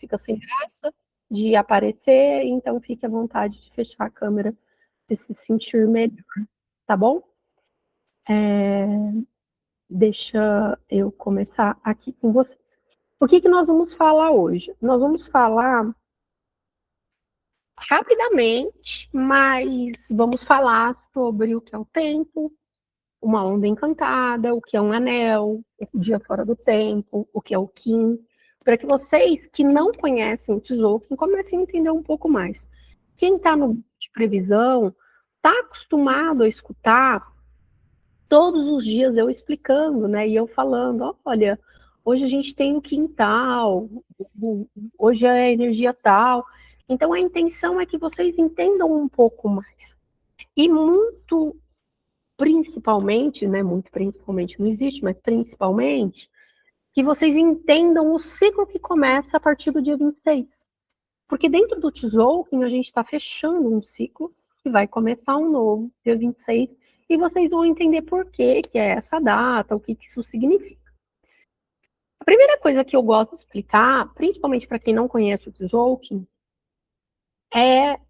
fica sem graça de aparecer, então fique à vontade de fechar a câmera e se sentir melhor, tá bom? Deixa eu começar aqui com vocês. O que nós vamos falar hoje? Nós vamos falar rapidamente, mas vamos falar sobre o que é o tempo, uma onda encantada, o que é um anel, o dia fora do tempo, o que é o Qin, para que vocês que não conhecem o Tzolk'in comecem a entender um pouco mais. Quem está no grupo de previsão está acostumado a escutar todos os dias eu explicando, né? E eu falando, olha, hoje a gente tem um quintal, hoje é a energia tal. Então a intenção é que vocês entendam um pouco mais. E muito principalmente, né? Muito principalmente não existe, mas principalmente, que vocês entendam o ciclo que começa a partir do dia 26. Porque dentro do Tzolk'in a gente está fechando um ciclo e vai começar um novo, dia 26, e vocês vão entender por que é essa data, o que isso significa. A primeira coisa que eu gosto de explicar, principalmente para quem não conhece o Tzolk'in, é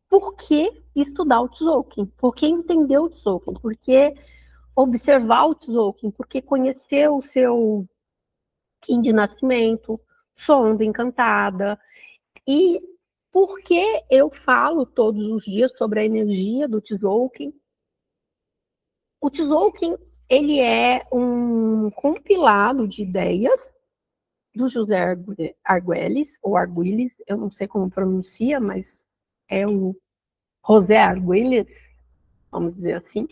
por que estudar o Tzolk'in, por que entender o Tzolk'in, por que observar o Tzolk'in, por que conhecer o seu Qin de nascimento, sua onda encantada, e por que eu falo todos os dias sobre a energia do Tzolk'in. O Tzolk'in, ele é um compilado de ideias do José Arguelles, ou Arguelles, eu não sei como pronuncia, mas é o José Arguelles, vamos dizer assim,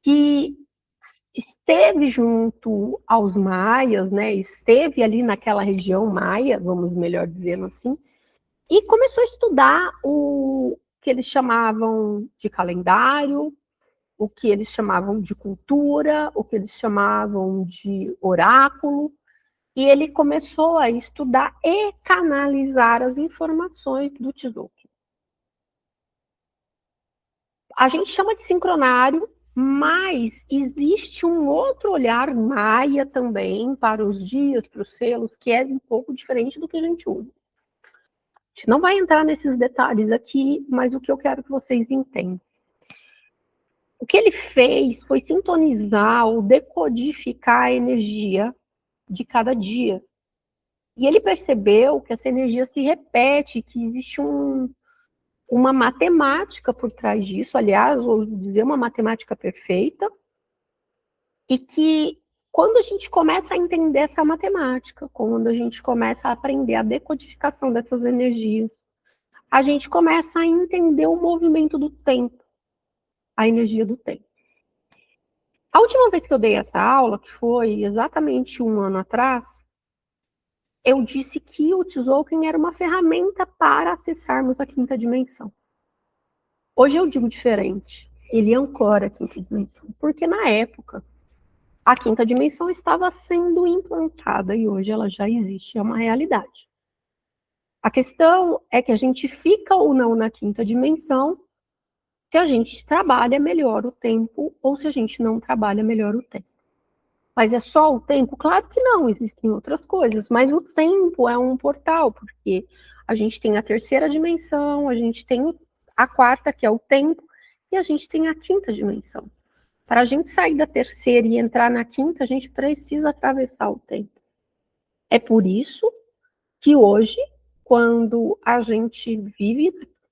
que esteve junto aos maias, né, esteve ali naquela região maia, vamos melhor dizendo assim, e começou a estudar o que eles chamavam de calendário, o que eles chamavam de cultura, o que eles chamavam de oráculo, e ele começou a estudar e canalizar as informações do Tzolk'in. A gente chama de sincronário, mas existe um outro olhar maia também para os dias, para os selos, que é um pouco diferente do que a gente usa. A gente não vai entrar nesses detalhes aqui, mas o que eu quero que vocês entendam. O que ele fez foi sintonizar ou decodificar a energia de cada dia. E ele percebeu que essa energia se repete, que existe uma matemática por trás disso, aliás, vou dizer uma matemática perfeita, e que quando a gente começa a entender essa matemática, quando a gente começa a aprender a decodificação dessas energias, a gente começa a entender o movimento do tempo, a energia do tempo. A última vez que eu dei essa aula, que foi exatamente 1 ano atrás, eu disse que o Tzolk'in era uma ferramenta para acessarmos a quinta dimensão. Hoje eu digo diferente. Ele ancora a quinta dimensão, porque na época a quinta dimensão estava sendo implantada e hoje ela já existe, é uma realidade. A questão é que a gente fica ou não na quinta dimensão se a gente trabalha melhor o tempo ou se a gente não trabalha melhor o tempo. Mas é só o tempo? Claro que não, existem outras coisas, mas o tempo é um portal, porque a gente tem a terceira dimensão, a gente tem a quarta, que é o tempo, e a gente tem a quinta dimensão. Para a gente sair da terceira e entrar na quinta, a gente precisa atravessar o tempo. É por isso que hoje, quando a gente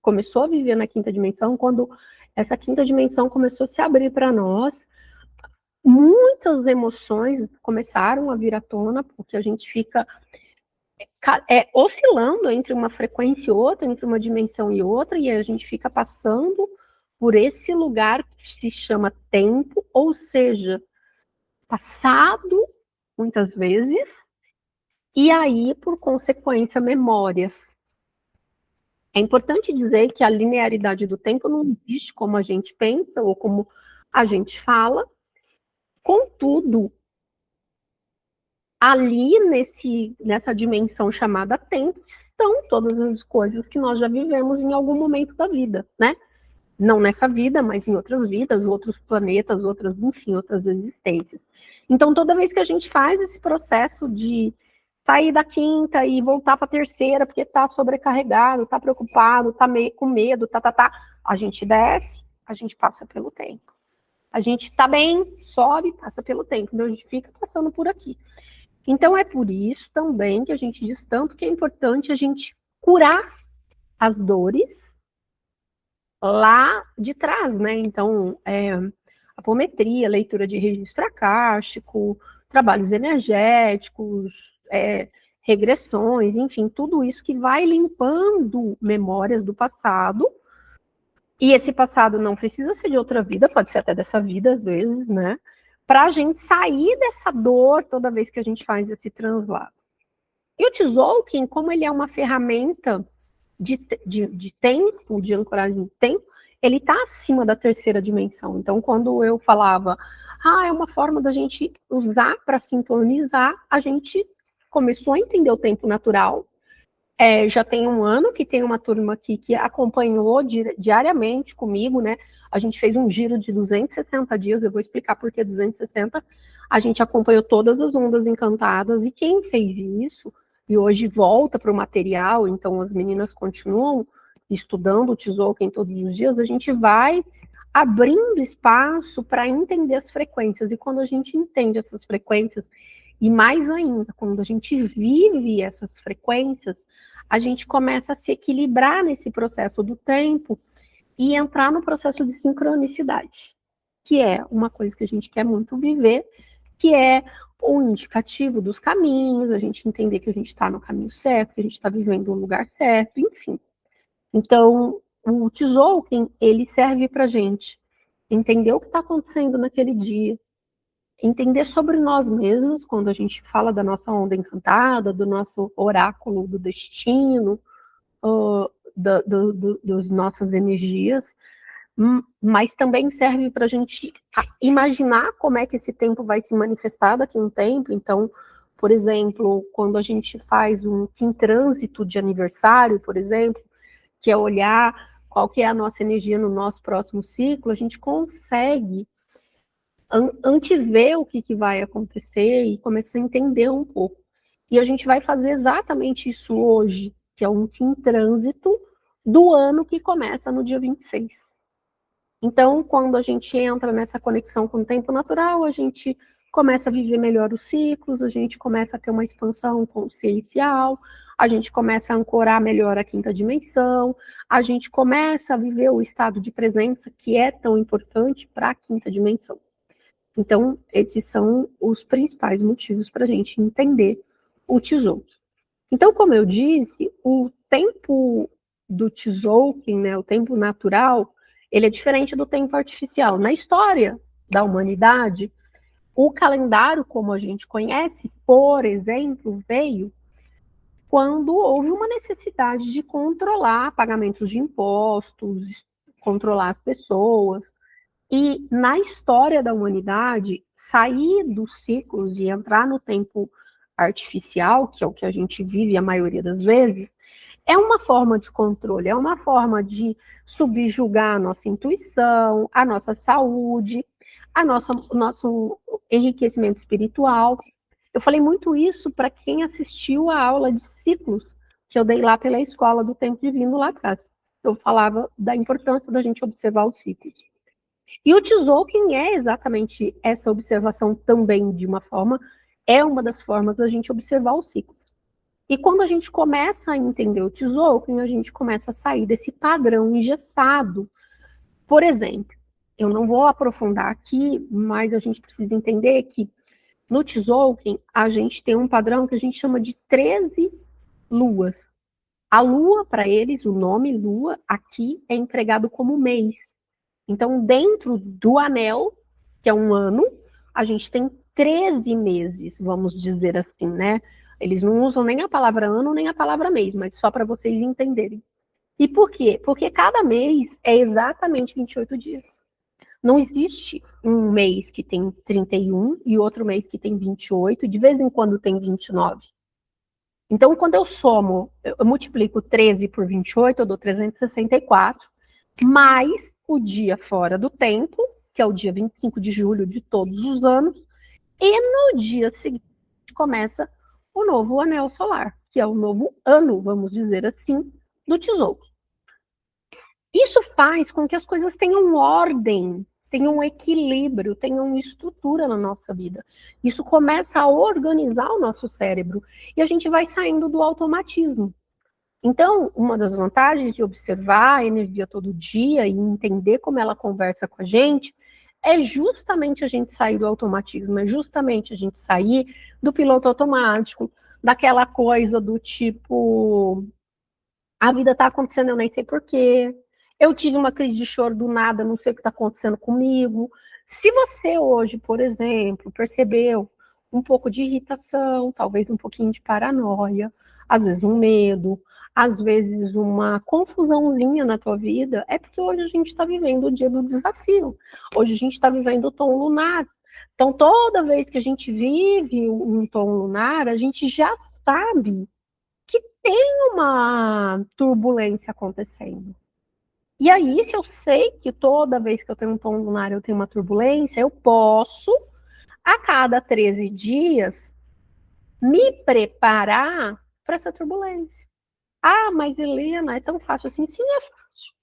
começou a viver na quinta dimensão, quando essa quinta dimensão começou a se abrir para nós, muitas emoções começaram a vir à tona, porque a gente fica oscilando entre uma frequência e outra, entre uma dimensão e outra, e a gente fica passando por esse lugar que se chama tempo, ou seja, passado, muitas vezes, e aí, por consequência, memórias. É importante dizer que a linearidade do tempo não existe como a gente pensa ou como a gente fala, contudo, ali nessa dimensão chamada tempo estão todas as coisas que nós já vivemos em algum momento da vida, né? Não nessa vida, mas em outras vidas, outros planetas, enfim, outras existências. Então, toda vez que a gente faz esse processo de sair da quinta e voltar para a terceira, porque está sobrecarregado, está preocupado, está com medo, a gente desce, a gente passa pelo tempo. A gente está bem, sobe, passa pelo tempo. Então, a gente fica passando por aqui. Então, é por isso também que a gente diz tanto que é importante a gente curar as dores lá de trás, né? Então, apometria, leitura de registro acástico, trabalhos energéticos, regressões, enfim, tudo isso que vai limpando memórias do passado. E esse passado não precisa ser de outra vida, pode ser até dessa vida, às vezes, né? Para a gente sair dessa dor toda vez que a gente faz esse translado. E o Tzolk'in, como ele é uma ferramenta de tempo, de ancoragem de tempo, ele está acima da terceira dimensão. Então, quando eu falava, é uma forma da gente usar para sintonizar, a gente começou a entender o tempo natural. Já tem um ano que tem uma turma aqui que acompanhou diariamente comigo, né? A gente fez um giro de 260 dias, eu vou explicar por que 260. A gente acompanhou todas as ondas encantadas, e quem fez isso, e hoje volta para o material, então as meninas continuam estudando o Tzolk'in todos os dias, a gente vai abrindo espaço para entender as frequências, e quando a gente entende essas frequências, e mais ainda, quando a gente vive essas frequências, a gente começa a se equilibrar nesse processo do tempo e entrar no processo de sincronicidade, que é uma coisa que a gente quer muito viver, que é o indicativo dos caminhos, a gente entender que a gente está no caminho certo, que a gente está vivendo no lugar certo, enfim. Então, o Tzolk'in, ele serve para a gente entender o que está acontecendo naquele dia, entender sobre nós mesmos, quando a gente fala da nossa onda encantada, do nosso oráculo do destino, das nossas energias, mas também serve para a gente imaginar como é que esse tempo vai se manifestar daqui a um tempo. Então, por exemplo, quando a gente faz um trânsito de aniversário, por exemplo, que é olhar qual que é a nossa energia no nosso próximo ciclo, a gente consegue antever o que vai acontecer e começar a entender um pouco. E a gente vai fazer exatamente isso hoje, que é um trânsito do ano que começa no dia 26. Então, quando a gente entra nessa conexão com o tempo natural, a gente começa a viver melhor os ciclos, a gente começa a ter uma expansão consciencial, a gente começa a ancorar melhor a quinta dimensão, a gente começa a viver o estado de presença que é tão importante para a quinta dimensão. Então, esses são os principais motivos para a gente entender o Tzolk'in. Então, como eu disse, o tempo do Tzolk'in, né, o tempo natural, ele é diferente do tempo artificial. Na história da humanidade, o calendário, como a gente conhece, por exemplo, veio quando houve uma necessidade de controlar pagamentos de impostos, controlar as pessoas. E na história da humanidade, sair dos ciclos e entrar no tempo artificial, que é o que a gente vive a maioria das vezes, é uma forma de controle, é uma forma de subjugar a nossa intuição, a nossa saúde, o nosso enriquecimento espiritual. Eu falei muito isso para quem assistiu a aula de ciclos que eu dei lá pela Escola do Tempo Divino lá atrás. Eu falava da importância da gente observar os ciclos. E o Tzolk'in é exatamente essa observação também, de uma forma, é uma das formas da gente observar os ciclos. E quando a gente começa a entender o Tzolk'in, a gente começa a sair desse padrão engessado. Por exemplo, eu não vou aprofundar aqui, mas a gente precisa entender que no Tzolk'in a gente tem um padrão que a gente chama de 13 luas. A lua, para eles, o nome lua, aqui é empregado como mês. Então, dentro do anel, que é um ano, a gente tem 13 meses, vamos dizer assim, né? Eles não usam nem a palavra ano, nem a palavra mês, mas só para vocês entenderem. E por quê? Porque cada mês é exatamente 28 dias. Não existe um mês que tem 31 e outro mês que tem 28, de vez em quando tem 29. Então, quando eu somo, eu multiplico 13 por 28, eu dou 364, mais o dia fora do tempo, que é o dia 25 de julho de todos os anos, e no dia seguinte começa o novo anel solar, que é o novo ano, vamos dizer assim, do tesouro. Isso faz com que as coisas tenham ordem, tenham equilíbrio, tenham estrutura na nossa vida. Isso começa a organizar o nosso cérebro e a gente vai saindo do automatismo. Então, uma das vantagens de observar a energia todo dia e entender como ela conversa com a gente é justamente a gente sair do automatismo, é justamente a gente sair do piloto automático, daquela coisa do tipo, a vida está acontecendo, eu nem sei porquê. Eu tive uma crise de choro do nada, não sei o que está acontecendo comigo. Se você hoje, por exemplo, percebeu um pouco de irritação, talvez um pouquinho de paranoia, às vezes um medo, às vezes uma confusãozinha na tua vida, é porque hoje a gente está vivendo o dia do desafio. Hoje a gente está vivendo o tom lunar. Então, toda vez que a gente vive um tom lunar, a gente já sabe que tem uma turbulência acontecendo. E aí, se eu sei que toda vez que eu tenho um tom lunar eu tenho uma turbulência, eu posso, a cada 13 dias, me preparar para essa turbulência. Ah, mas Helena, é tão fácil assim? Sim, é fácil.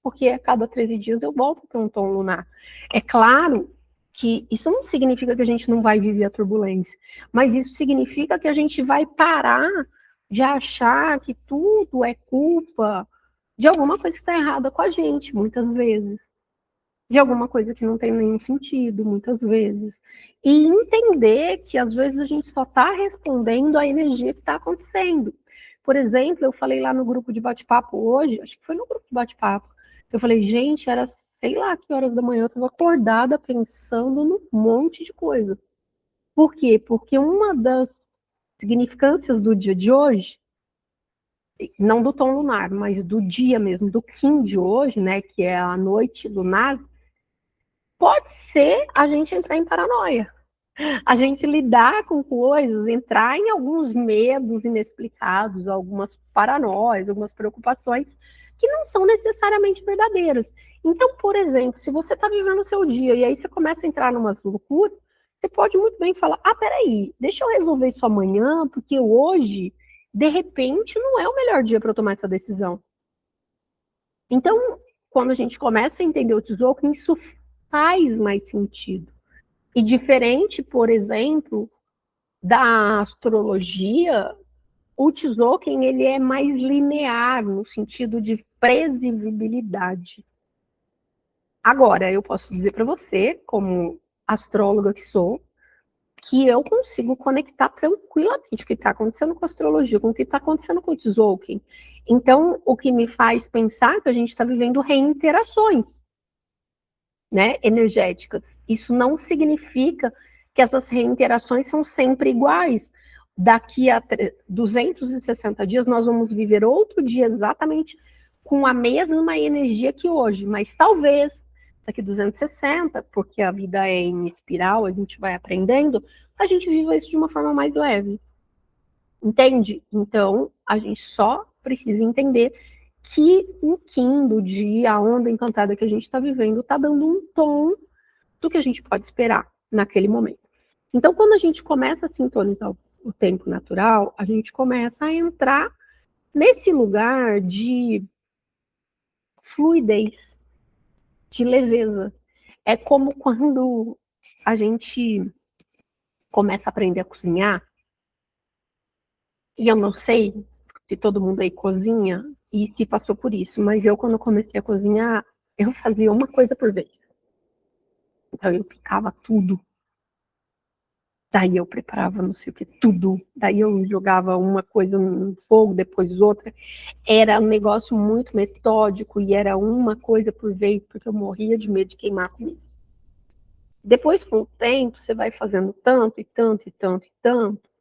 Porque a cada 13 dias eu volto para um tom lunar. É claro que isso não significa que a gente não vai viver a turbulência, mas isso significa que a gente vai parar de achar que tudo é culpa de alguma coisa que está errada com a gente, muitas vezes. De alguma coisa que não tem nenhum sentido, muitas vezes. E entender que, às vezes, a gente só está respondendo à energia que está acontecendo. Por exemplo, eu falei lá no grupo de bate-papo hoje, acho que foi no grupo de bate-papo, eu falei, gente, era sei lá que horas da manhã, eu estava acordada pensando num monte de coisa. Por quê? Porque uma das significâncias do dia de hoje, não do tom lunar, mas do dia mesmo, do Kim de hoje, né, que é a noite lunar, pode ser a gente entrar em paranoia. A gente lidar com coisas, entrar em alguns medos inexplicados, algumas paranoias, algumas preocupações que não são necessariamente verdadeiras. Então, por exemplo, se você está vivendo o seu dia e aí você começa a entrar numa loucura, você pode muito bem falar: ah, peraí, deixa eu resolver isso amanhã, porque hoje, de repente, não é o melhor dia para eu tomar essa decisão. Então, quando a gente começa a entender o Tzolk'in, isso faz mais sentido. E diferente, por exemplo, da astrologia, o Tzolk'in ele é mais linear no sentido de previsibilidade. Agora, eu posso dizer para você, como astróloga que sou, que eu consigo conectar tranquilamente o que está acontecendo com a astrologia, com o que está acontecendo com o Tzolk'in. Então, o que me faz pensar que a gente está vivendo reinterações, né, energéticas. Isso não significa que essas reinterações são sempre iguais. Daqui a 260 dias, nós vamos viver outro dia exatamente com a mesma energia que hoje, mas talvez daqui a 260, porque a vida é em espiral, a gente vai aprendendo, a gente viva isso de uma forma mais leve. Entende? Então, a gente só precisa entender que o Kim do dia, a onda encantada que a gente está vivendo, está dando um tom do que a gente pode esperar naquele momento. Então, quando a gente começa a sintonizar o tempo natural, a gente começa a entrar nesse lugar de fluidez, de leveza. É como quando a gente começa a aprender a cozinhar, e eu não sei se todo mundo aí cozinha e se passou por isso, mas eu, quando comecei a cozinhar, eu fazia uma coisa por vez. Então, eu picava tudo. Daí eu preparava não sei o que, tudo. Daí eu jogava uma coisa no fogo, depois outra. Era um negócio muito metódico e era uma coisa por vez, porque eu morria de medo de queimar comigo. Depois, com o tempo, você vai fazendo tanto e tanto e tanto e tanto,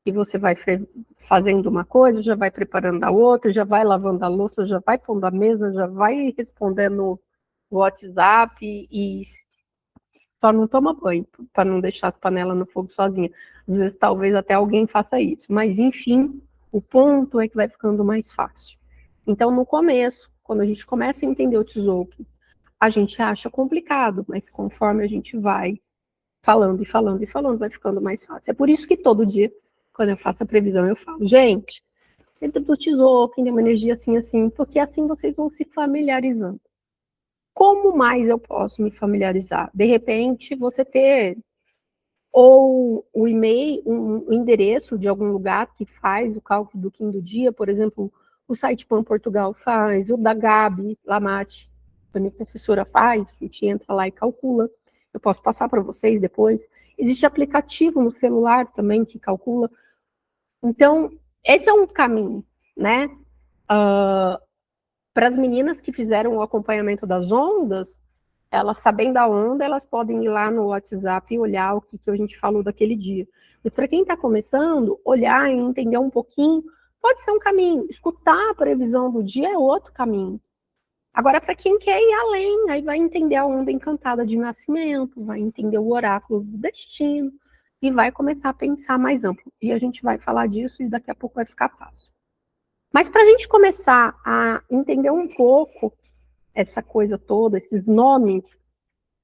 e você vai fazendo uma coisa, já vai preparando a outra, já vai lavando a louça, já vai pondo a mesa, já vai respondendo o WhatsApp e só não toma banho, para não deixar as panelas no fogo sozinha. Às vezes, talvez até alguém faça isso. Mas, enfim, o ponto é que vai ficando mais fácil. Então, no começo, quando a gente começa a entender o Tzolk'in, a gente acha complicado, mas conforme a gente vai falando e falando e falando, vai ficando mais fácil. É por isso que todo dia, quando eu faço a previsão, eu falo, gente, dentro do tesouro, tem uma energia assim, assim, porque assim vocês vão se familiarizando. Como mais eu posso me familiarizar? De repente, você ter ou o e-mail, um endereço de algum lugar que faz o cálculo do Kim do dia, por exemplo, o site Pan Portugal faz, o da Gabi Lamate, a minha professora faz, a gente entra lá e calcula. Eu posso passar para vocês depois. Existe aplicativo no celular também que calcula. Então, esse é um caminho, né? Para as meninas que fizeram o acompanhamento das ondas, elas sabendo a onda, elas podem ir lá no WhatsApp e olhar o que a gente falou daquele dia. Mas para quem está começando, olhar e entender um pouquinho, pode ser um caminho. Escutar a previsão do dia é outro caminho. Agora, para quem quer ir além, aí vai entender a onda encantada de nascimento, vai entender o oráculo do destino, e vai começar a pensar mais amplo. E a gente vai falar disso e daqui a pouco vai ficar fácil. Mas para a gente começar a entender um pouco essa coisa toda, esses nomes,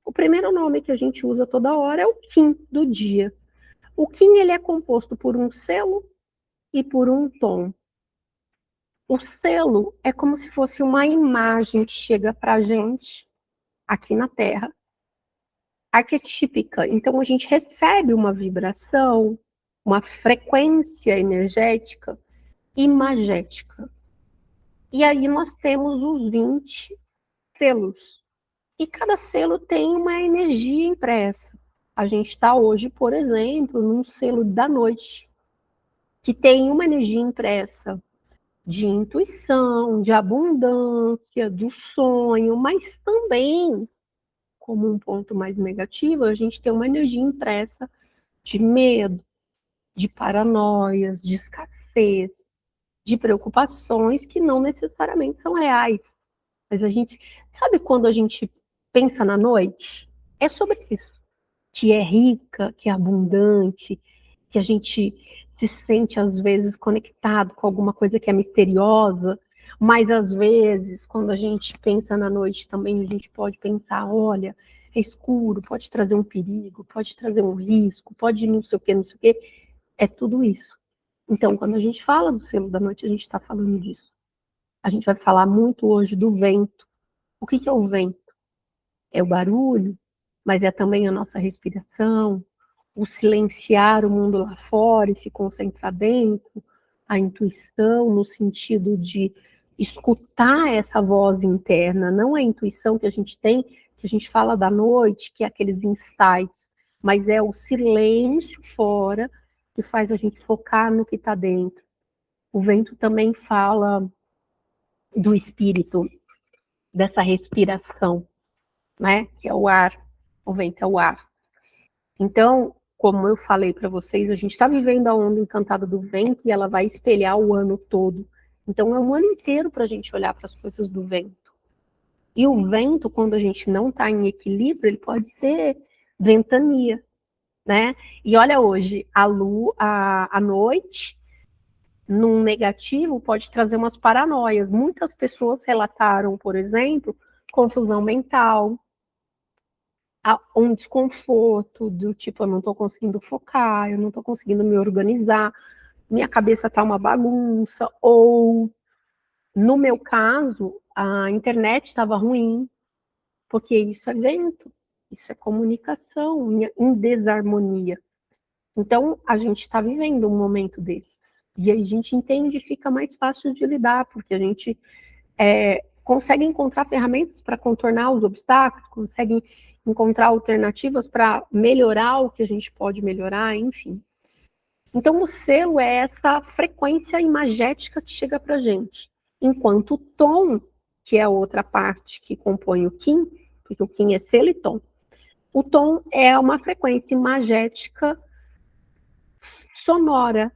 o primeiro nome que a gente usa toda hora é o Kim do dia. O Kim ele é composto por um selo e por um tom. O selo é como se fosse uma imagem que chega para a gente aqui na Terra, arquetípica. Então a gente recebe uma vibração, uma frequência energética imagética. E aí nós temos os 20 selos. E cada selo tem uma energia impressa. A gente está hoje, por exemplo, num selo da noite, que tem uma energia impressa de intuição, de abundância, do sonho, mas também, como um ponto mais negativo, a gente tem uma energia impressa de medo, de paranoias, de escassez, de preocupações que não necessariamente são reais. Mas a gente, sabe quando a gente pensa na noite? É sobre isso. Que é rica, que é abundante, que a gente se sente, às vezes, conectado com alguma coisa que é misteriosa, mas, às vezes, quando a gente pensa na noite também, a gente pode pensar, olha, é escuro, pode trazer um perigo, pode trazer um risco, pode não sei o quê, não sei o quê. É tudo isso. Então, quando a gente fala do selo da noite, a gente está falando disso. A gente vai falar muito hoje do vento. O que é o vento? É o barulho, mas é também a nossa respiração, o silenciar o mundo lá fora e se concentrar dentro, a intuição no sentido de escutar essa voz interna, não a intuição que a gente tem, que a gente fala da noite, que é aqueles insights, mas é o silêncio fora que faz a gente focar no que está dentro. O vento também fala do espírito, dessa respiração, né? Que é o ar, o vento é o ar. Então, como eu falei para vocês, a gente está vivendo a onda encantada do vento e ela vai espelhar o ano todo. Então, é um ano inteiro para a gente olhar para as coisas do vento. E o vento, quando a gente não está em equilíbrio, ele pode ser ventania, né? E olha hoje, a noite, num negativo, pode trazer umas paranoias. Muitas pessoas relataram, por exemplo, confusão mental, um desconforto do tipo, eu não estou conseguindo focar, eu não estou conseguindo me organizar, minha cabeça está uma bagunça, ou, no meu caso, a internet estava ruim, porque isso é vento, isso é comunicação em desarmonia. Então, a gente está vivendo um momento desses. E aí a gente entende e fica mais fácil de lidar, porque a gente consegue encontrar ferramentas para contornar os obstáculos, consegue encontrar alternativas para melhorar o que a gente pode melhorar, enfim. Então, o selo é essa frequência imagética que chega para a gente. Enquanto o tom, que é a outra parte que compõe o Kim, porque o Kim é selo e tom. O tom é uma frequência imagética sonora,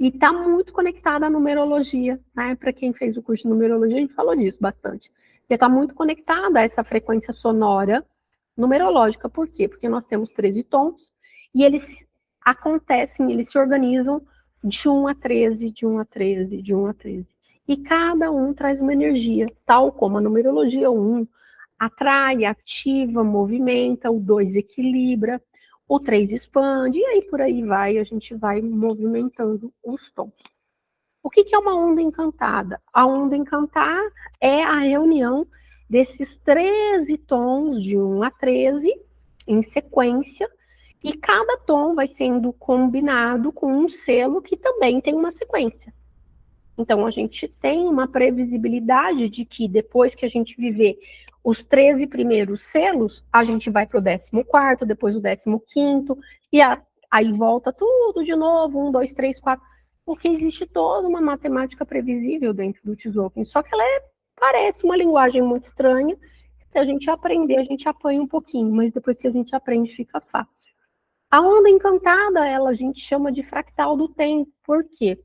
e está muito conectada à numerologia, né? Para quem fez o curso de numerologia, a gente falou disso bastante. Porque está muito conectada a essa frequência sonora numerológica. Por quê? Porque nós temos 13 tons e eles acontecem, eles se organizam de 1 a 13, de 1 a 13, de 1 a 13. E cada um traz uma energia, tal como a numerologia. O 1 atrai, ativa, movimenta, o 2 equilibra, o 3 expande, e aí por aí vai, a gente vai movimentando os tons. O que é uma onda encantada? A onda encantada é a reunião desses 13 tons, de 1 a 13, em sequência, e cada tom vai sendo combinado com um selo que também tem uma sequência. Então, a gente tem uma previsibilidade de que depois que a gente viver os 13 primeiros selos, a gente vai para o 14º, depois o 15º, e aí volta tudo de novo, 1, 2, 3, 4, porque existe toda uma matemática previsível dentro do Tzolk'in, só que ela parece uma linguagem muito estranha. Se a gente aprender, a gente apanha um pouquinho, mas depois que a gente aprende, fica fácil. A onda encantada, a gente chama de fractal do tempo. Por quê?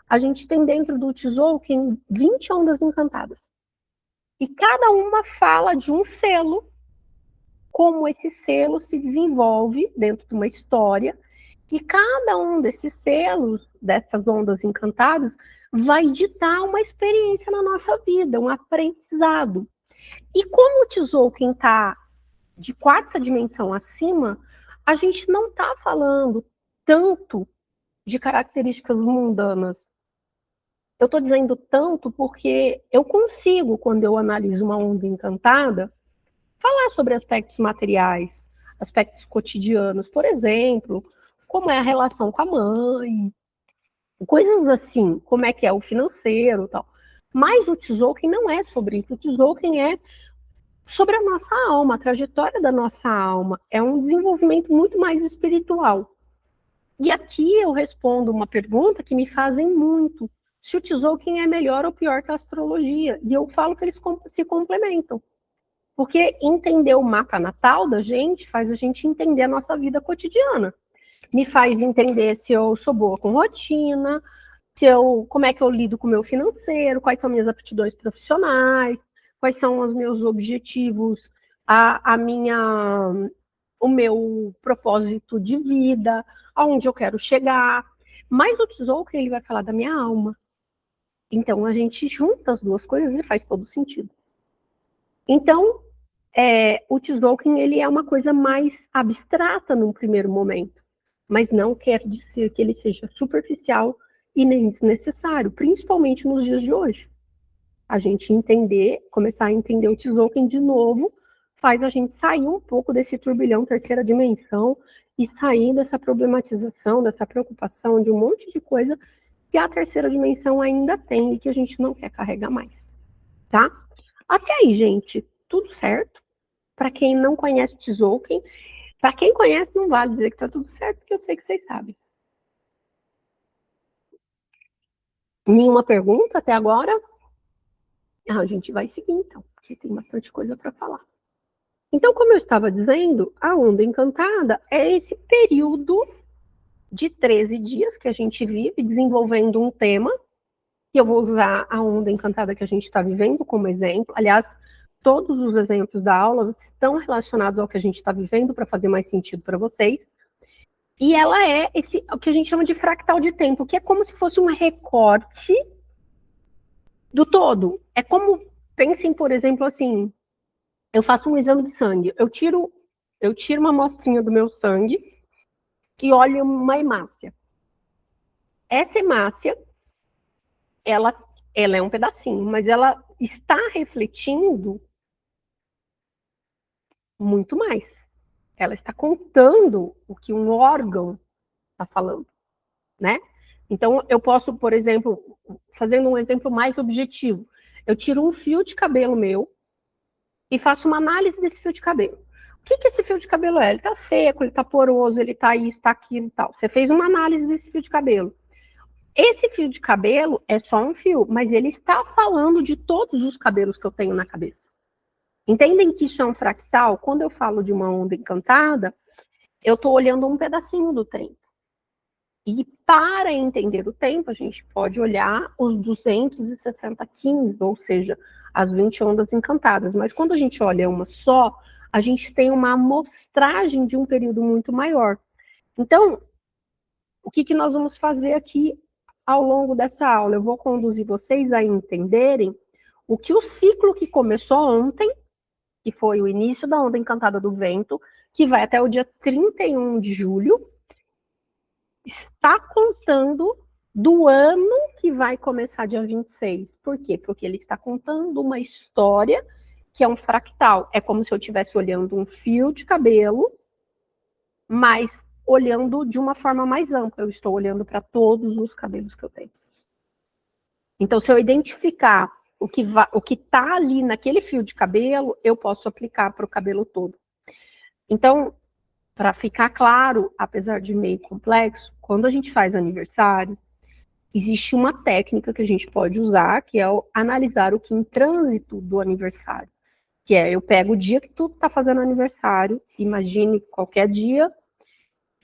A gente tem dentro do Tzolk'in 20 ondas encantadas. E cada uma fala de um selo, como esse selo se desenvolve dentro de uma história, e cada um desses selos, dessas ondas encantadas, vai ditar uma experiência na nossa vida, um aprendizado. E como o Tzolk'in está de 4ª dimensão acima, a gente não está falando tanto de características mundanas. Eu estou dizendo tanto porque eu consigo, quando eu analiso uma onda encantada, falar sobre aspectos materiais, aspectos cotidianos, por exemplo, como é a relação com a mãe, coisas assim, como é que é o financeiro e tal. Mas o Tzolk'in não é sobre isso. O Tzolk'in é sobre a nossa alma, a trajetória da nossa alma. É um desenvolvimento muito mais espiritual. E aqui eu respondo uma pergunta que me fazem muito. Se o Tzolk'in é melhor ou pior que a astrologia. E eu falo que eles se complementam. Porque entender o mapa natal da gente faz a gente entender a nossa vida cotidiana. Me faz entender se eu sou boa com rotina, como é que eu lido com o meu financeiro, quais são minhas aptidões profissionais, quais são os meus objetivos, o meu propósito de vida, aonde eu quero chegar. Mas o Tzolk'in, ele vai falar da minha alma. Então, a gente junta as duas coisas e faz todo sentido. Então, o Tzolk'in, ele é uma coisa mais abstrata num primeiro momento, mas não quer dizer que ele seja superficial e nem desnecessário, principalmente nos dias de hoje. A gente começar a entender o Tzolk'in de novo, faz a gente sair um pouco desse turbilhão 3ª dimensão e sair dessa problematização, dessa preocupação de um monte de coisa que a 3ª dimensão ainda tem e que a gente não quer carregar mais, tá? Até aí, gente, tudo certo? Para quem não conhece o Tzolk'in, para quem conhece, não vale dizer que tá tudo certo, porque eu sei que vocês sabem. Nenhuma pergunta até agora? A gente vai seguir, então, porque tem bastante coisa para falar. Então, como eu estava dizendo, a onda encantada é esse período de 13 dias que a gente vive desenvolvendo um tema, que eu vou usar a onda encantada que a gente está vivendo como exemplo. Aliás, todos os exemplos da aula estão relacionados ao que a gente está vivendo para fazer mais sentido para vocês. E ela é o que a gente chama de fractal de tempo, que é como se fosse um recorte do todo. É como, pensem, por exemplo, assim, eu faço um exame de sangue, eu tiro uma amostrinha do meu sangue e olho uma hemácia. Essa hemácia, ela é um pedacinho, mas ela está refletindo muito mais. Ela está contando o que um órgão está falando, né? Então, eu posso, por exemplo, fazendo um exemplo mais objetivo, eu tiro um fio de cabelo meu e faço uma análise desse fio de cabelo. O que esse fio de cabelo é? Ele está seco, ele está poroso, ele está isso, está aquilo e tal. Você fez uma análise desse fio de cabelo. Esse fio de cabelo é só um fio, mas ele está falando de todos os cabelos que eu tenho na cabeça. Entendem que isso é um fractal? Quando eu falo de uma onda encantada, eu estou olhando um pedacinho do tempo. E para entender o tempo, a gente pode olhar os 260 Qins, ou seja, as 20 ondas encantadas. Mas quando a gente olha uma só, a gente tem uma amostragem de um período muito maior. Então, o que nós vamos fazer aqui ao longo dessa aula? Eu vou conduzir vocês a entenderem o que o ciclo que começou ontem, que foi o início da onda encantada do vento, que vai até o dia 31 de julho, está contando do ano que vai começar dia 26. Por quê? Porque ele está contando uma história que é um fractal. É como se eu estivesse olhando um fio de cabelo, mas olhando de uma forma mais ampla. Eu estou olhando para todos os cabelos que eu tenho. Então, se eu identificar o que está ali naquele fio de cabelo, eu posso aplicar para o cabelo todo. Então, para ficar claro, apesar de meio complexo, quando a gente faz aniversário, existe uma técnica que a gente pode usar, que é o analisar o Kim trânsito do aniversário. Que é, eu pego o dia que tu está fazendo aniversário, imagine qualquer dia,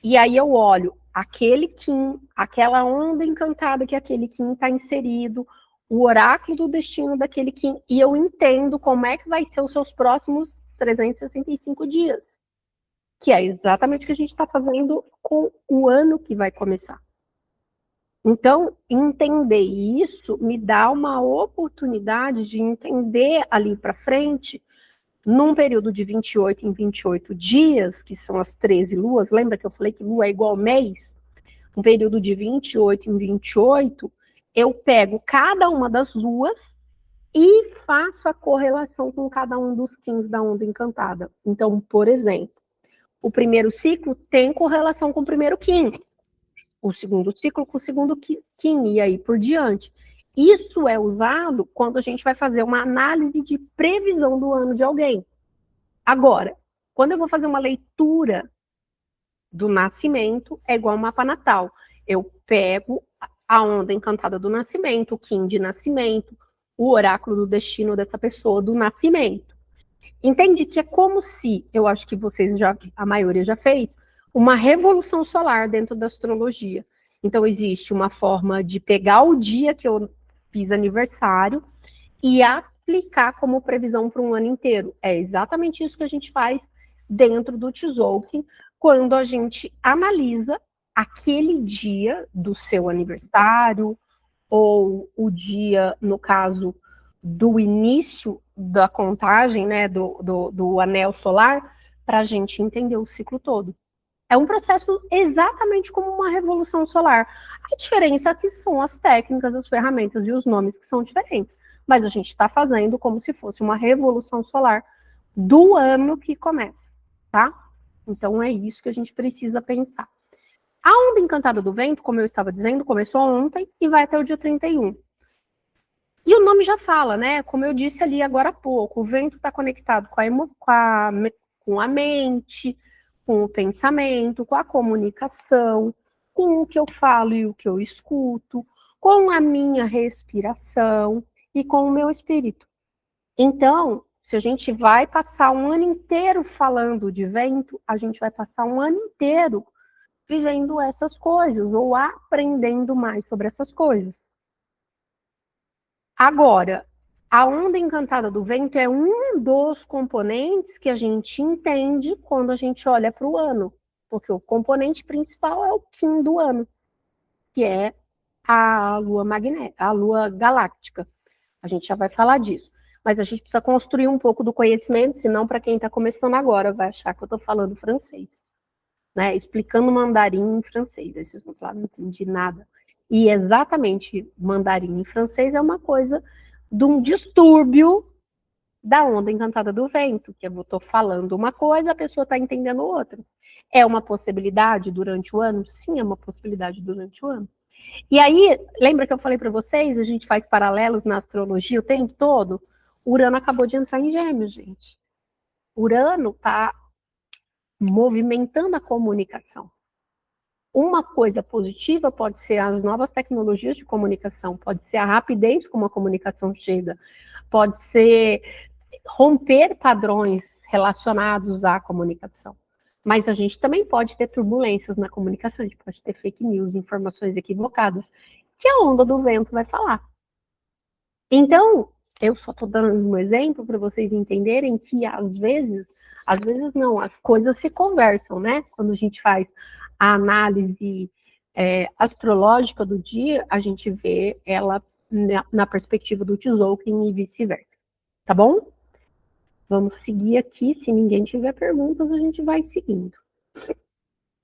e aí eu olho aquele Kim, aquela onda encantada que aquele Kim está inserido, o oráculo do destino daquele Kim, e eu entendo como é que vai ser os seus próximos 365 dias. Que é exatamente o que a gente está fazendo com o ano que vai começar. Então, entender isso me dá uma oportunidade de entender ali para frente, num período de 28 em 28 dias, que são as 13 luas, lembra que eu falei que lua é igual mês? Um período de 28 em 28, eu pego cada uma das luas e faço a correlação com cada um dos Kins da onda encantada. Então, por exemplo, o primeiro ciclo tem correlação com o primeiro Kim, o segundo ciclo com o segundo Kim, e aí por diante. Isso é usado quando a gente vai fazer uma análise de previsão do ano de alguém. Agora, quando eu vou fazer uma leitura do nascimento, é igual ao mapa natal. Eu pego a onda encantada do nascimento, o Kim de nascimento, o oráculo do destino dessa pessoa do nascimento. Entende que é como se, eu acho que vocês já, a maioria já fez, uma revolução solar dentro da astrologia. Então, existe uma forma de pegar o dia que eu fiz aniversário e aplicar como previsão para um ano inteiro. É exatamente isso que a gente faz dentro do Tzolk'in, quando a gente analisa aquele dia do seu aniversário, ou o dia, no caso, do início da contagem, né, do anel solar, para a gente entender o ciclo todo. É um processo exatamente como uma revolução solar. A diferença é que são as técnicas, as ferramentas e os nomes que são diferentes. Mas a gente está fazendo como se fosse uma revolução solar do ano que começa, tá? Então é isso que a gente precisa pensar. A onda encantada do vento, como eu estava dizendo, começou ontem e vai até o dia 31. E o nome já fala, né? Como eu disse ali agora há pouco, o vento está conectado com a mente, com o pensamento, com a comunicação, com o que eu falo e o que eu escuto, com a minha respiração e com o meu espírito. Então, se a gente vai passar um ano inteiro falando de vento, a gente vai passar um ano inteiro vivendo essas coisas ou aprendendo mais sobre essas coisas. Agora, a onda encantada do vento é um dos componentes que a gente entende quando a gente olha para o ano, porque o componente principal é o Kim do ano, que é a lua magnética, a lua galáctica. A gente já vai falar disso. Mas a gente precisa construir um pouco do conhecimento, senão para quem está começando agora vai achar que eu estou falando francês, né? Explicando mandarim em francês. Aí vocês vão falar, não entendi nada. E exatamente, mandarim em francês é uma coisa de um distúrbio da onda encantada do vento, que eu estou falando uma coisa, a pessoa está entendendo outra. É uma possibilidade durante o ano? Sim, é uma possibilidade durante o ano. E aí, lembra que eu falei para vocês, a gente faz paralelos na astrologia o tempo todo? Urano acabou de entrar em Gêmeos, gente. Urano está movimentando a comunicação. Uma coisa positiva pode ser as novas tecnologias de comunicação, pode ser a rapidez como a comunicação chega, pode ser romper padrões relacionados à comunicação. Mas a gente também pode ter turbulências na comunicação, a gente pode ter fake news, informações equivocadas, que a onda do vento vai falar. Então, eu só estou dando um exemplo para vocês entenderem que às vezes não, as coisas se conversam, né? Quando a gente faz a análise astrológica do dia, a gente vê ela na perspectiva do Tzolk'in e vice-versa, tá bom? Vamos seguir aqui, se ninguém tiver perguntas, a gente vai seguindo.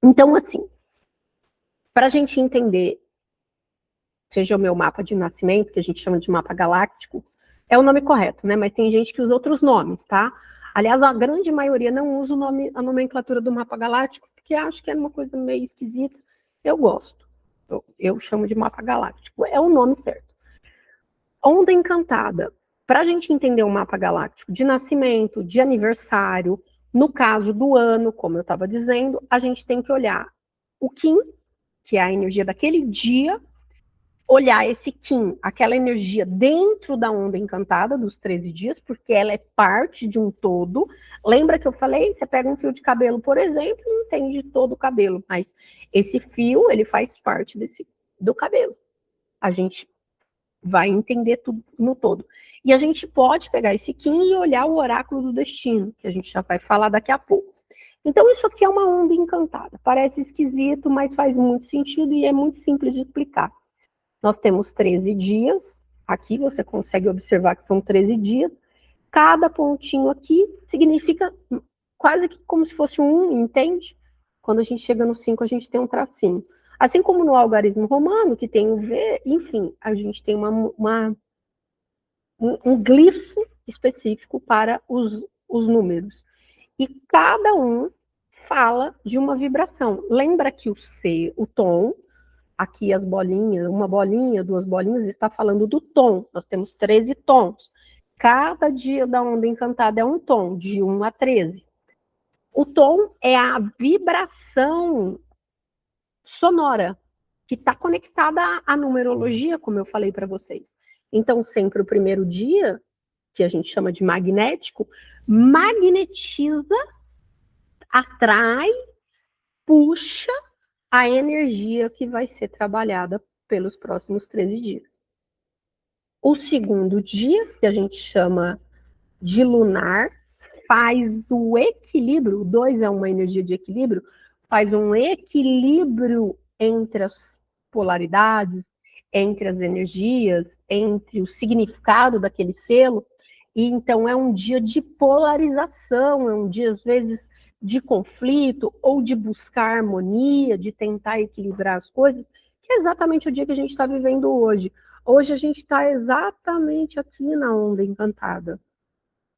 Então, assim, para a gente entender, seja o meu mapa de nascimento, que a gente chama de mapa galáctico, é o nome correto, né? Mas tem gente que usa outros nomes, tá? Aliás, a grande maioria não usa o nome, a nomenclatura do mapa galáctico, porque acho que é uma coisa meio esquisita. Eu gosto. Eu chamo de mapa galáctico. É o nome certo. Onda encantada. Para a gente entender o mapa galáctico de nascimento, de aniversário, no caso do ano, como eu estava dizendo, a gente tem que olhar o Kim, que é a energia daquele dia, olhar esse Kim, aquela energia dentro da onda encantada dos 13 dias, porque ela é parte de um todo. Lembra que eu falei? Você pega um fio de cabelo, por exemplo, e entende todo o cabelo, mas esse fio, ele faz parte do cabelo. A gente vai entender tudo no todo. E a gente pode pegar esse Kim e olhar o oráculo do destino, que a gente já vai falar daqui a pouco. Então, isso aqui é uma onda encantada. Parece esquisito, mas faz muito sentido e é muito simples de explicar. Nós temos 13 dias, aqui você consegue observar que são 13 dias. Cada pontinho aqui significa quase que como se fosse um, entende? Quando a gente chega no 5, a gente tem um tracinho. Assim como no algarismo romano, que tem o V, enfim, a gente tem um glifo específico para os números. E cada um fala de uma vibração. Lembra que o C, o tom, aqui as bolinhas, uma bolinha, duas bolinhas, está falando do tom. Nós temos 13 tons. Cada dia da onda encantada é um tom, de 1 a 13. O tom é a vibração sonora, que está conectada à numerologia, como eu falei para vocês. Então, sempre o primeiro dia, que a gente chama de magnético, magnetiza, atrai, puxa a energia que vai ser trabalhada pelos próximos 13 dias. O segundo dia, que a gente chama de lunar, faz o equilíbrio, o 2 é uma energia de equilíbrio, faz um equilíbrio entre as polaridades, entre as energias, entre o significado daquele selo, e então é um dia de polarização, é um dia, às vezes, de conflito, ou de buscar harmonia, de tentar equilibrar as coisas, que é exatamente o dia que a gente está vivendo hoje. Hoje a gente está exatamente aqui na onda encantada.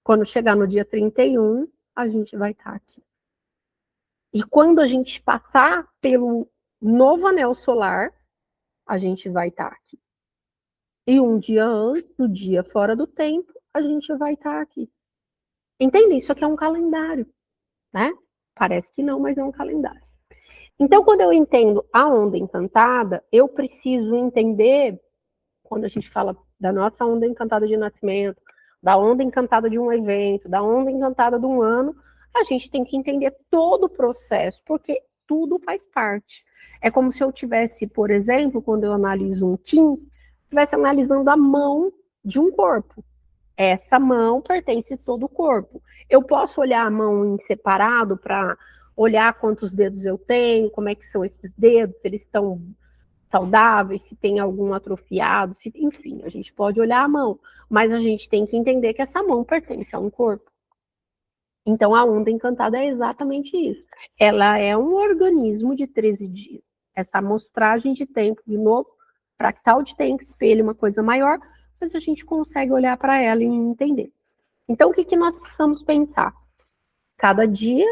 Quando chegar no dia 31, a gente vai estar aqui. E quando a gente passar pelo novo anel solar, a gente vai estar aqui. E um dia antes, no dia fora do tempo, a gente vai estar aqui. Entende? Isso aqui é um calendário, né? Parece que não, mas é um calendário. Então, quando eu entendo a onda encantada, eu preciso entender, quando a gente fala da nossa onda encantada de nascimento, da onda encantada de um evento, da onda encantada de um ano, a gente tem que entender todo o processo, porque tudo faz parte. É como se eu tivesse, por exemplo, quando eu analiso um Kim, estivesse analisando a mão de um corpo. Essa mão pertence a todo o corpo. Eu posso olhar a mão em separado para olhar quantos dedos eu tenho, como é que são esses dedos, se eles estão saudáveis, se tem algum atrofiado, se, enfim, a gente pode olhar a mão, mas a gente tem que entender que essa mão pertence a um corpo. Então, a onda encantada é exatamente isso. Ela é um organismo de 13 dias. Essa amostragem de tempo, de novo, fractal de tempo, espelho, uma coisa maior, mas a gente consegue olhar para ela e entender. Então, o que nós precisamos pensar? Cada dia,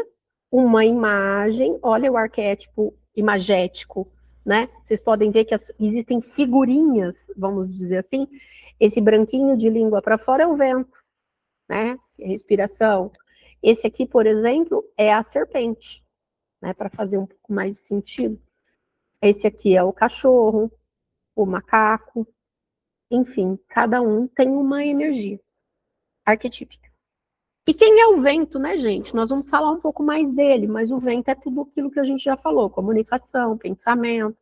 uma imagem, olha o arquétipo imagético, né? Vocês podem ver que existem figurinhas, vamos dizer assim. Esse branquinho de língua para fora é o vento, né? É respiração. Esse aqui, por exemplo, é a serpente, né? Para fazer um pouco mais de sentido. Esse aqui é o cachorro, o macaco, enfim, cada um tem uma energia arquetípica. E quem é o vento, né, gente? Nós vamos falar um pouco mais dele, mas o vento é tudo aquilo que a gente já falou: comunicação, pensamento,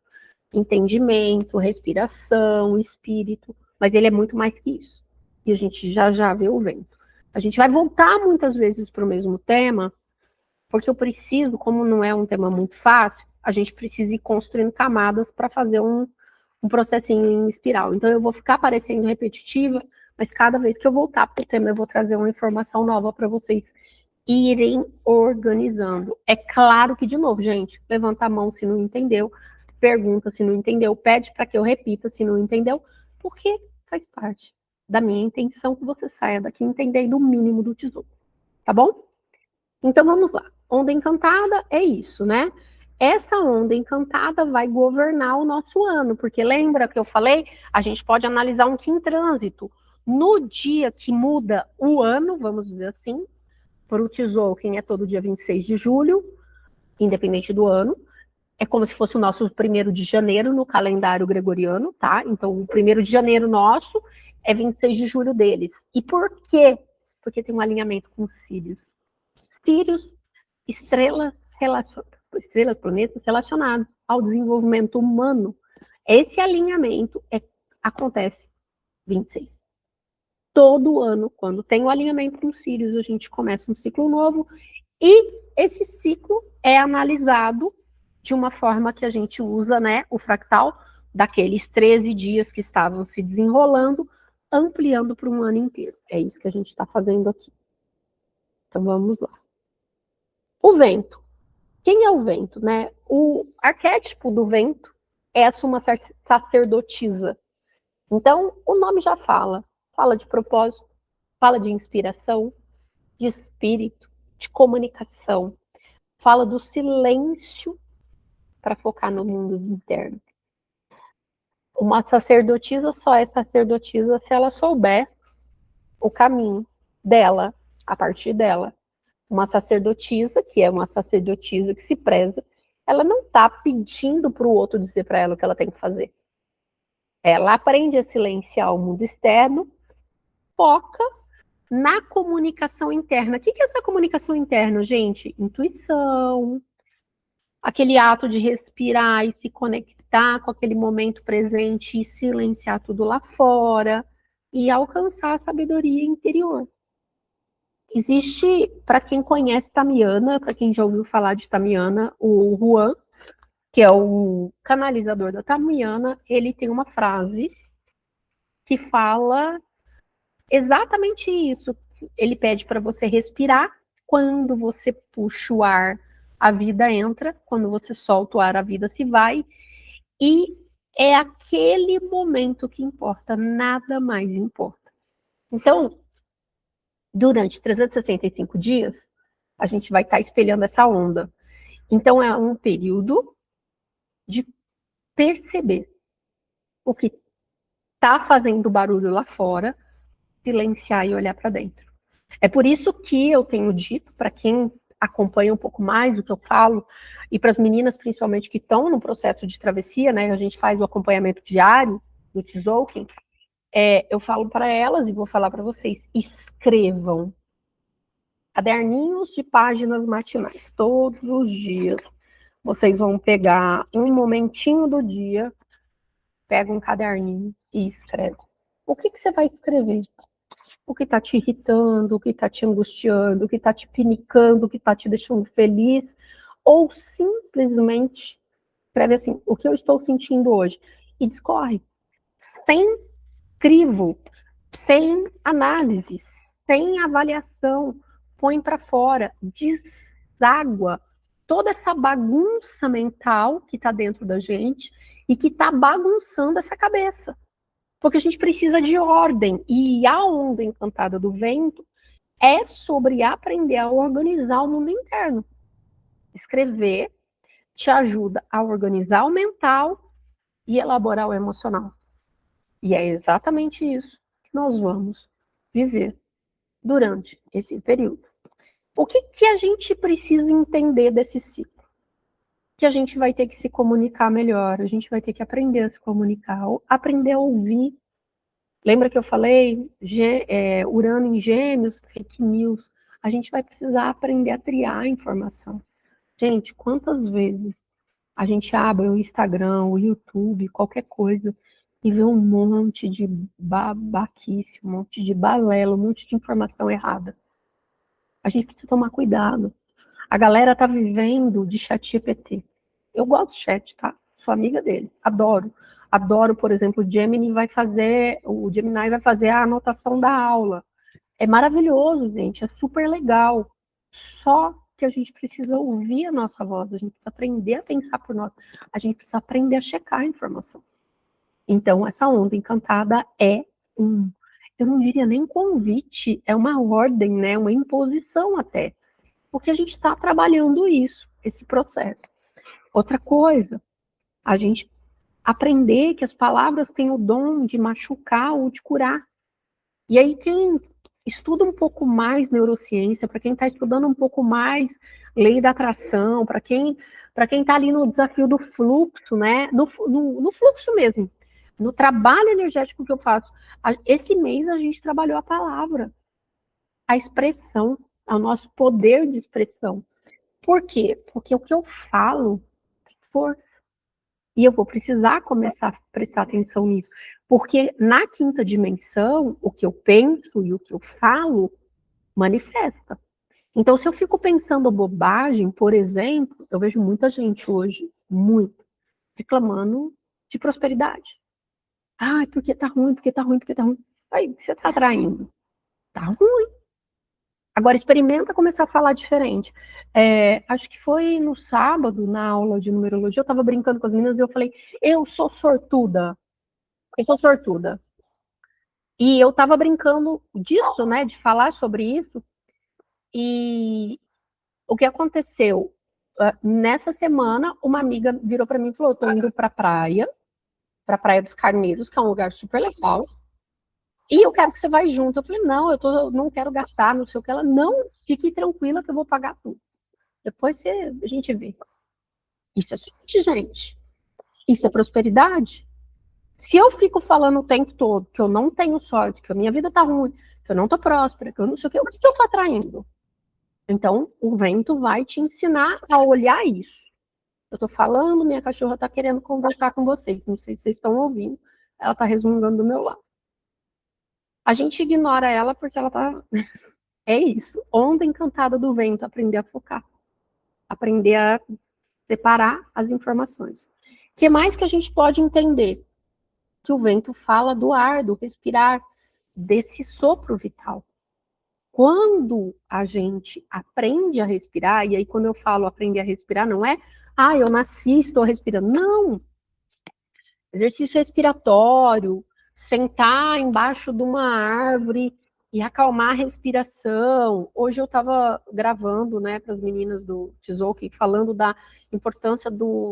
entendimento, respiração, espírito, mas ele é muito mais que isso. E a gente já vê o vento. A gente vai voltar muitas vezes para o mesmo tema, porque eu preciso, como não é um tema muito fácil, a gente precisa ir construindo camadas para fazer um processinho em espiral. Então eu vou ficar parecendo repetitiva, mas cada vez que eu voltar para o tema, eu vou trazer uma informação nova para vocês irem organizando. É claro que, de novo, gente, levanta a mão se não entendeu, pergunta se não entendeu, pede para que eu repita se não entendeu, porque faz parte da minha intenção que você saia daqui entendendo o mínimo do tesouro, tá bom? Então vamos lá. Onda encantada é isso, né? Essa onda encantada vai governar o nosso ano, porque lembra que eu falei? A gente pode analisar um Kim trânsito. No dia que muda o ano, vamos dizer assim, por o tesouro, quem é todo dia 26 de julho, independente do ano, é como se fosse o nosso 1º de janeiro no calendário gregoriano, tá? Então, o 1º de janeiro nosso é 26 de julho deles. E por quê? Porque tem um alinhamento com os Sírios. Sírios, estrelas, planetas relacionados ao desenvolvimento humano. Esse alinhamento acontece 26. Todo ano, quando tem o alinhamento com os Sírios, a gente começa um ciclo novo e esse ciclo é analisado de uma forma que a gente usa, né, o fractal daqueles 13 dias que estavam se desenrolando, ampliando para um ano inteiro. É isso que a gente está fazendo aqui. Então vamos lá. O vento. Quem é o vento, né? O arquétipo do vento é a suma sacerdotisa. Então, o nome já fala. Fala de propósito, fala de inspiração, de espírito, de comunicação. Fala do silêncio para focar no mundo interno. Uma sacerdotisa só é sacerdotisa se ela souber o caminho dela, a partir dela. Uma sacerdotisa, que é uma sacerdotisa que se preza, ela não está pedindo para o outro dizer para ela o que ela tem que fazer. Ela aprende a silenciar o mundo externo, foca na comunicação interna. O que é essa comunicação interna, gente? Intuição, aquele ato de respirar e se conectar com aquele momento presente e silenciar tudo lá fora e alcançar a sabedoria interior. Existe, para quem conhece Tamiana, para quem já ouviu falar de Tamiana, o Juan, que é o canalizador da Tamiana, ele tem uma frase que fala exatamente isso. Ele pede para você respirar. Quando você puxa o ar, a vida entra. Quando você solta o ar, a vida se vai. E é aquele momento que importa, nada mais importa. Então, durante 365 dias, a gente vai estar espelhando essa onda. Então, é um período de perceber o que está fazendo barulho lá fora, silenciar e olhar para dentro. É por isso que eu tenho dito, para quem acompanha um pouco mais o que eu falo, e para as meninas, principalmente, que estão no processo de travessia, né, a gente faz o acompanhamento diário do Tzolk'in, eu falo para elas, e vou falar para vocês, escrevam caderninhos de páginas matinais, todos os dias. Vocês vão pegar um momentinho do dia, pega um caderninho e escreve. O que você vai escrever? O que está te irritando, o que está te angustiando, o que está te pinicando, o que está te deixando feliz, ou simplesmente escreve assim, o que eu estou sentindo hoje, e discorre, sem crivo, sem análise, sem avaliação, põe para fora, deságua toda essa bagunça mental que está dentro da gente e que está bagunçando essa cabeça. Porque a gente precisa de ordem. E a onda encantada do vento é sobre aprender a organizar o mundo interno. Escrever te ajuda a organizar o mental e elaborar o emocional. E é exatamente isso que nós vamos viver durante esse período. O que a gente precisa entender desse ciclo? Que a gente vai ter que se comunicar melhor, a gente vai ter que aprender a se comunicar, aprender a ouvir. Lembra que eu falei Urano em Gêmeos, fake news? A gente vai precisar aprender a triar a informação. Gente, quantas vezes a gente abre o Instagram, o YouTube, qualquer coisa, e vê um monte de babaquice, um monte de balela, um monte de informação errada. A gente precisa tomar cuidado. A galera tá vivendo de chat GPT. Eu gosto de chat, tá? Sou amiga dele, adoro. Adoro, por exemplo, o Gemini vai fazer a anotação da aula. É maravilhoso, gente, é super legal. Só que a gente precisa ouvir a nossa voz, a gente precisa aprender a pensar por nós, a gente precisa aprender a checar a informação. Então, essa onda encantada é eu não diria nem convite, é uma ordem, né? Uma imposição até. Porque a gente está trabalhando isso, esse processo. Outra coisa, a gente aprender que as palavras têm o dom de machucar ou de curar. E aí, quem estuda um pouco mais neurociência, para quem está estudando um pouco mais lei da atração, para quem está ali no desafio do fluxo, né? No fluxo mesmo, no trabalho energético que eu faço. Esse mês a gente trabalhou a palavra, a expressão, o nosso poder de expressão. Por quê? Porque o que eu falo tem força. E eu vou precisar começar a prestar atenção nisso. Porque na quinta dimensão, o que eu penso e o que eu falo manifesta. Então, se eu fico pensando bobagem, por exemplo, eu vejo muita gente hoje, muito, reclamando de prosperidade. Ah, porque tá ruim, porque tá ruim, porque tá ruim. Aí, você tá atraindo. Tá ruim. Agora, experimenta começar a falar diferente. Acho que foi no sábado, na aula de numerologia, eu estava brincando com as meninas e eu falei, eu sou sortuda. Eu sou sortuda. E eu estava brincando disso, né, de falar sobre isso. E o que aconteceu? Nessa semana, uma amiga virou para mim e falou, eu tô indo para a Praia dos Carneiros, que é um lugar super legal, e eu quero que você vá junto. Eu falei, não, não quero gastar, não sei o que. Ela, não, fique tranquila que eu vou pagar tudo. Depois a gente vê. Isso é sorte, gente. Isso é prosperidade. Se eu fico falando o tempo todo que eu não tenho sorte, que a minha vida tá ruim, que eu não tô próspera, que eu não sei o que eu tô atraindo? Então, o vento vai te ensinar a olhar isso. Eu tô falando, minha cachorra tá querendo conversar com vocês. Não sei se vocês estão ouvindo. Ela tá resmungando do meu lado. A gente ignora ela porque ela tá... É isso. Onda encantada do vento. Aprender a focar. Aprender a separar as informações. O que mais que a gente pode entender? Que o vento fala do ar, do respirar, desse sopro vital. Quando a gente aprende a respirar, e aí quando eu falo aprender a respirar, não é, eu nasci, estou respirando. Não! Exercício respiratório, sentar embaixo de uma árvore e acalmar a respiração. Hoje eu estava gravando, né, para as meninas do Tzolk'in, falando da importância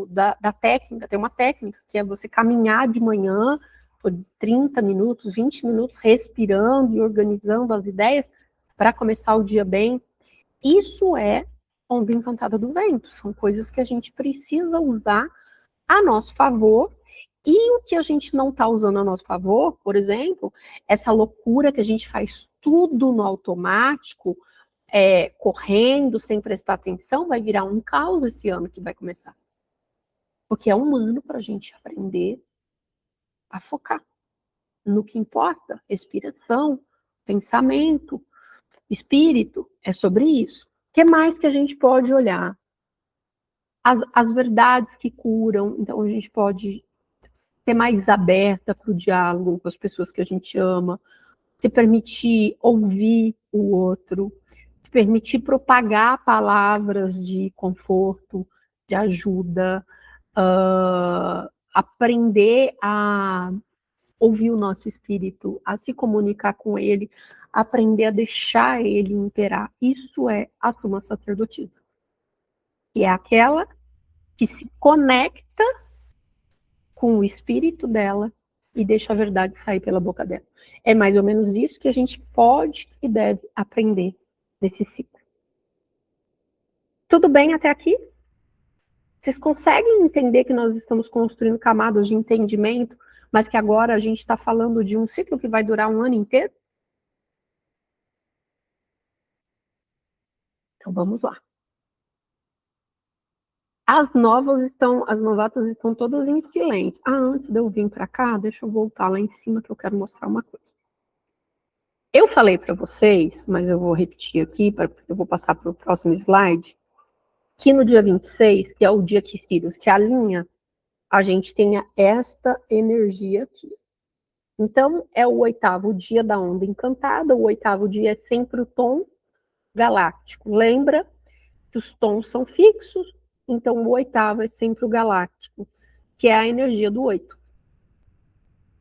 da técnica. Tem uma técnica que é você caminhar de manhã por 30 minutos, 20 minutos, respirando e organizando as ideias para começar o dia bem. Isso é onda encantada do vento. São coisas que a gente precisa usar a nosso favor. E o que a gente não está usando a nosso favor, por exemplo, essa loucura que a gente faz tudo no automático, correndo, sem prestar atenção, vai virar um caos esse ano que vai começar. Porque é humano para a gente aprender a focar no que importa, respiração, pensamento, espírito, é sobre isso. O que mais que a gente pode olhar? As verdades que curam, então a gente pode ser mais aberta para o diálogo com as pessoas que a gente ama, se permitir ouvir o outro, se permitir propagar palavras de conforto, de ajuda, aprender a ouvir o nosso espírito, a se comunicar com ele, aprender a deixar ele imperar. Isso é a suma sacerdotisa, que é aquela que se conecta com o espírito dela e deixa a verdade sair pela boca dela. É mais ou menos isso que a gente pode e deve aprender nesse ciclo. Tudo bem até aqui? Vocês conseguem entender que nós estamos construindo camadas de entendimento, mas que agora a gente está falando de um ciclo que vai durar um ano inteiro? Então vamos lá. As novatas estão todas em silêncio. Antes de eu vir para cá, deixa eu voltar lá em cima que eu quero mostrar uma coisa. Eu falei para vocês, mas eu vou repetir aqui, eu vou passar para o próximo slide, que no dia 26, que é o dia que Sirius se alinha, a gente tenha esta energia aqui. Então, é o 8º dia da onda encantada, o 8º dia é sempre o tom galáctico. Lembra que os tons são fixos, então o 8º é sempre o galáctico, que é a energia do 8.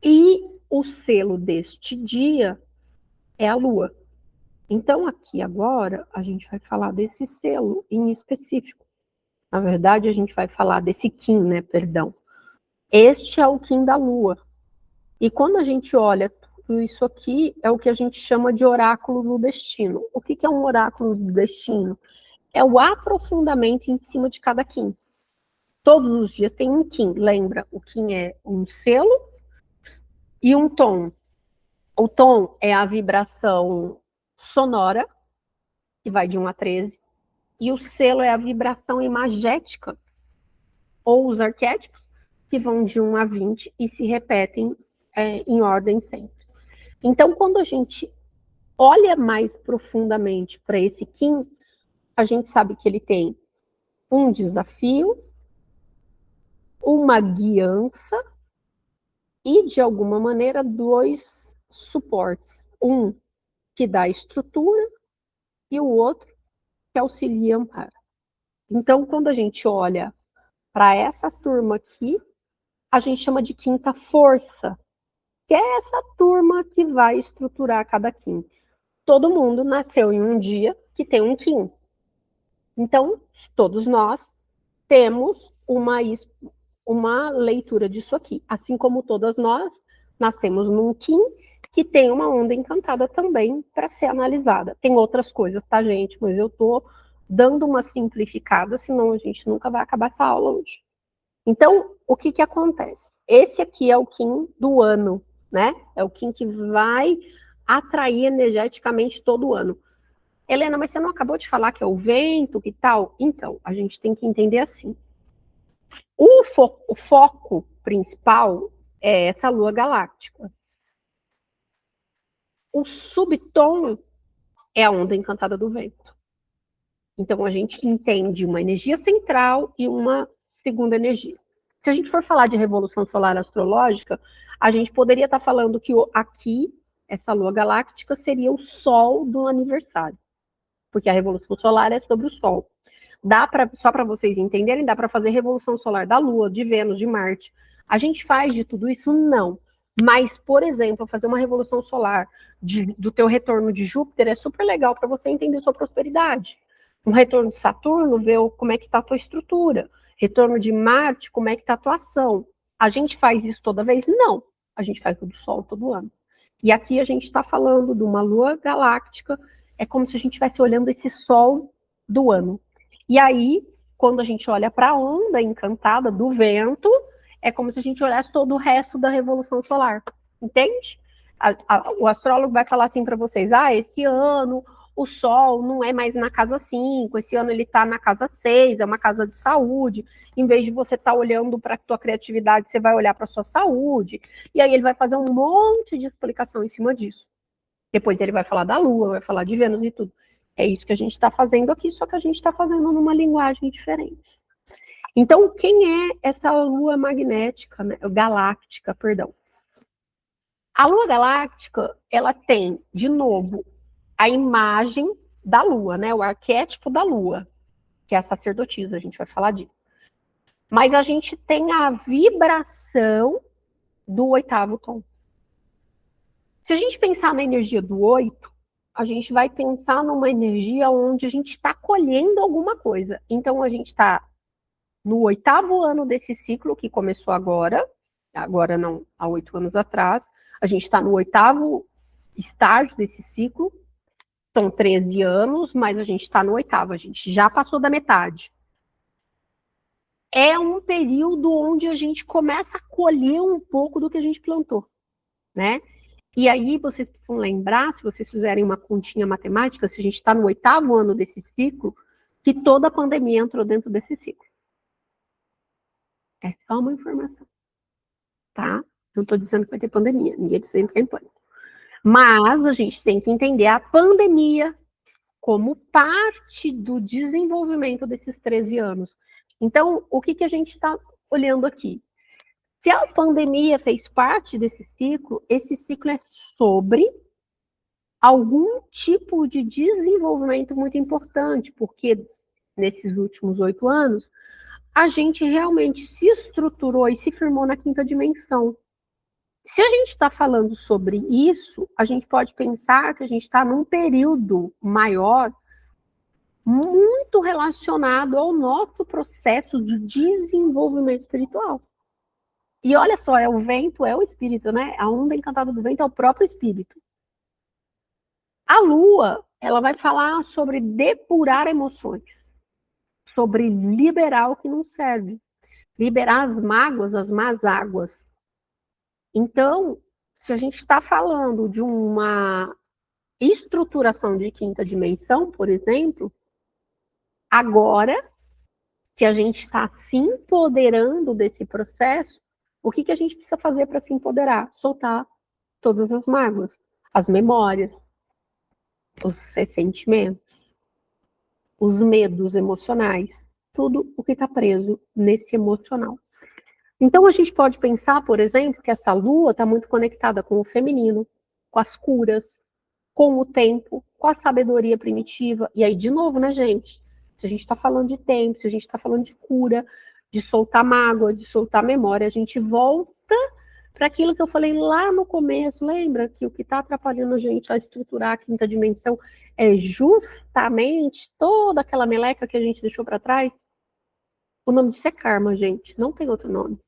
E o selo deste dia é a Lua. Então, aqui agora, a gente vai falar desse selo em específico. Na verdade, a gente vai falar desse Kim, né? Perdão. Este é o Kim da Lua. E quando a gente olha tudo isso aqui, é o que a gente chama de oráculo do destino. O que é um oráculo do destino? É o aprofundamento em cima de cada Kim. Todos os dias tem um Kim. Lembra? O Kim é um selo e um tom. O tom é a vibração sonora, que vai de 1 a 13. E o selo é a vibração imagética, ou os arquétipos, que vão de 1 a 20 e se repetem em ordem sempre. Então, quando a gente olha mais profundamente para esse Kim, a gente sabe que ele tem um desafio, uma guiança e, de alguma maneira, 2 suportes. Um que dá estrutura e o outro que auxilia e ampara. Então, quando a gente olha para essa turma aqui, a gente chama de quinta força, que é essa turma que vai estruturar cada Kim. Todo mundo nasceu em um dia que tem um Kim. Então, todos nós temos uma leitura disso aqui. Assim como todas nós nascemos num Kim que tem uma onda encantada também para ser analisada. Tem outras coisas, tá, gente? Mas eu tô dando uma simplificada, senão a gente nunca vai acabar essa aula hoje. Então, o que que acontece? Esse aqui é o Kim do ano, né? É o Kim que vai atrair energeticamente todo o ano. Helena, mas você não acabou de falar que é o vento, que tal? Então, a gente tem que entender assim. O foco principal é essa lua galáctica. O subtom é a onda encantada do vento. Então, a gente entende uma energia central e uma segunda energia. Se a gente for falar de revolução solar astrológica, a gente poderia estar falando que aqui, essa lua galáctica, seria o Sol do aniversário. Porque a revolução solar é sobre o Sol. Só para vocês entenderem, dá para fazer revolução solar da Lua, de Vênus, de Marte. A gente faz de tudo isso? Não. Mas, por exemplo, fazer uma revolução solar do teu retorno de Júpiter é super legal para você entender sua prosperidade. Um retorno de Saturno, ver como é que está a tua estrutura. Retorno de Marte, como é que está a tua ação. A gente faz isso toda vez? Não. A gente faz do Sol todo ano. E aqui a gente está falando de uma lua galáctica, é como se a gente estivesse olhando esse Sol do ano. E aí, quando a gente olha para a onda encantada do vento, é como se a gente olhasse todo o resto da revolução solar. Entende? O astrólogo vai falar assim para vocês: esse ano o Sol não é mais na casa 5, esse ano ele está na casa 6, é uma casa de saúde. Em vez de você estar olhando para a tua criatividade, você vai olhar para a sua saúde. E aí ele vai fazer um monte de explicação em cima disso. Depois ele vai falar da Lua, vai falar de Vênus e tudo. É isso que a gente está fazendo aqui, só que a gente está fazendo numa linguagem diferente. Então, quem é essa Lua magnética, né? Galáctica, perdão? A Lua galáctica, ela tem, de novo, a imagem da Lua, né? O arquétipo da Lua, que é a sacerdotisa, a gente vai falar disso. Mas a gente tem a vibração do 8º tom. Se a gente pensar na energia do 8, a gente vai pensar numa energia onde a gente está colhendo alguma coisa. Então, a gente está no 8º ano desse ciclo, que começou agora não, há 8 anos atrás. A gente está no 8º estágio desse ciclo. São 13 anos, mas a gente está no 8º, a gente já passou da metade. É um período onde a gente começa a colher um pouco do que a gente plantou, né? E aí vocês precisam lembrar, se vocês fizerem uma continha matemática, se a gente está no 8º ano desse ciclo, que toda a pandemia entrou dentro desse ciclo. É só uma informação, tá? Não estou dizendo que vai ter pandemia, ninguém precisa entrar em pânico. Mas a gente tem que entender a pandemia como parte do desenvolvimento desses 13 anos. Então, o que a gente está olhando aqui? Se a pandemia fez parte desse ciclo, esse ciclo é sobre algum tipo de desenvolvimento muito importante, porque nesses últimos 8 anos, a gente realmente se estruturou e se firmou na quinta dimensão. Se a gente está falando sobre isso, a gente pode pensar que a gente está num período maior, muito relacionado ao nosso processo de desenvolvimento espiritual. E olha só, é o vento, é o espírito, né? A onda encantada do vento é o próprio espírito. A lua, ela vai falar sobre depurar emoções, sobre liberar o que não serve, liberar as mágoas, as más águas. Então, se a gente está falando de uma estruturação de quinta dimensão, por exemplo, agora que a gente está se empoderando desse processo, o que a gente precisa fazer para se empoderar? Soltar todas as mágoas, as memórias, os ressentimentos, os medos emocionais, tudo o que está preso nesse emocional. Então a gente pode pensar, por exemplo, que essa lua está muito conectada com o feminino, com as curas, com o tempo, com a sabedoria primitiva. E aí, de novo, né, gente? Se a gente está falando de tempo, se a gente está falando de cura, de soltar mágoa, de soltar memória, a gente volta para aquilo que eu falei lá no começo. Lembra que o que está atrapalhando a gente a estruturar a quinta dimensão é justamente toda aquela meleca que a gente deixou para trás? O nome disso é karma, gente. Não tem outro nome.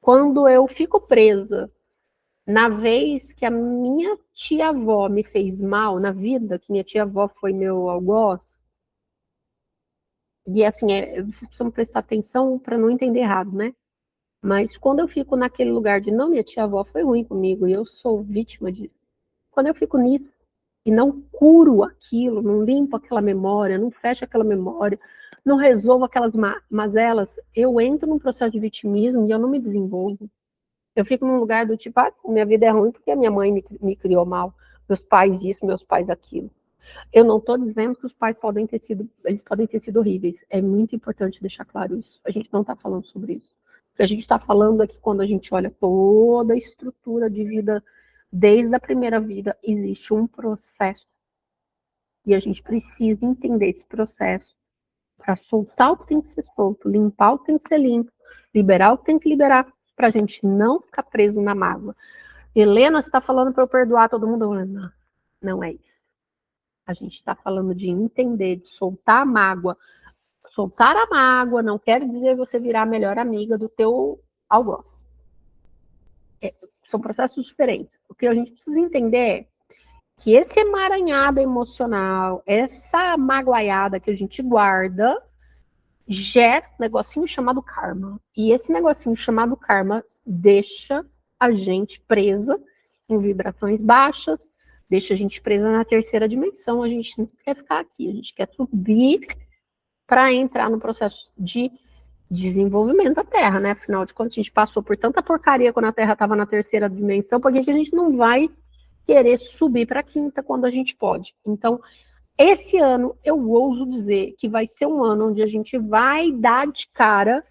Quando eu fico presa na vez que a minha tia-avó me fez mal na vida, que minha tia-avó foi meu algoz, e assim, vocês precisam prestar atenção para não entender errado, né? Mas quando eu fico naquele lugar de não, minha tia-avó foi ruim comigo e eu sou vítima disso. Quando eu fico nisso e não curo aquilo, não limpo aquela memória, não fecho aquela memória, não resolvo aquelas mazelas, eu entro num processo de vitimismo e eu não me desenvolvo. Eu fico num lugar do tipo, minha vida é ruim porque a minha mãe me criou mal, meus pais isso, meus pais aquilo. Eu não estou dizendo que os pais eles podem ter sido horríveis. É muito importante deixar claro isso. A gente não está falando sobre isso. O que a gente está falando é que quando a gente olha toda a estrutura de vida, desde a primeira vida, existe um processo. E a gente precisa entender esse processo para soltar o que tem que ser solto, limpar o que tem que ser limpo, liberar o que tem que liberar, para a gente não ficar preso na mágoa. Helena, você está falando para eu perdoar todo mundo? Não, não é isso. A gente está falando de entender, de soltar a mágoa. Soltar a mágoa não quer dizer você virar a melhor amiga do teu algoz. São processos diferentes. O que a gente precisa entender é que esse emaranhado emocional, essa magoaiada que a gente guarda, gera um negocinho chamado karma. E esse negocinho chamado karma deixa a gente presa em vibrações baixas, deixa a gente presa na terceira dimensão. A gente não quer ficar aqui, a gente quer subir para entrar no processo de desenvolvimento da Terra, né? Afinal de contas, a gente passou por tanta porcaria quando a Terra estava na terceira dimensão, por que a gente não vai querer subir para a quinta quando a gente pode? Então, esse ano, eu ouso dizer que vai ser um ano onde a gente vai dar de cara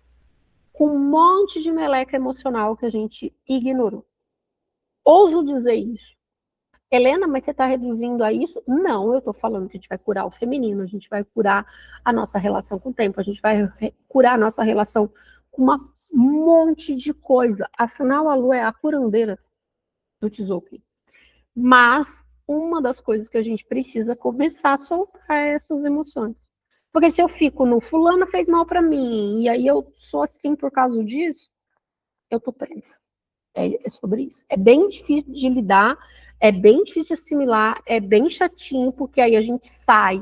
com um monte de meleca emocional que a gente ignorou. Ouso dizer isso. Helena, mas você está reduzindo a isso? Não, eu estou falando que a gente vai curar o feminino, a gente vai curar a nossa relação com o tempo, a gente vai curar a nossa relação com um monte de coisa. Afinal, a Lua é a curandeira do Tzolk'in. Mas uma das coisas que a gente precisa começar a soltar é essas emoções. Porque se eu fico no fulano fez mal para mim, e aí eu sou assim por causa disso, eu tô presa. É sobre isso. É bem difícil de lidar, é bem difícil de assimilar, é bem chatinho, porque aí a gente sai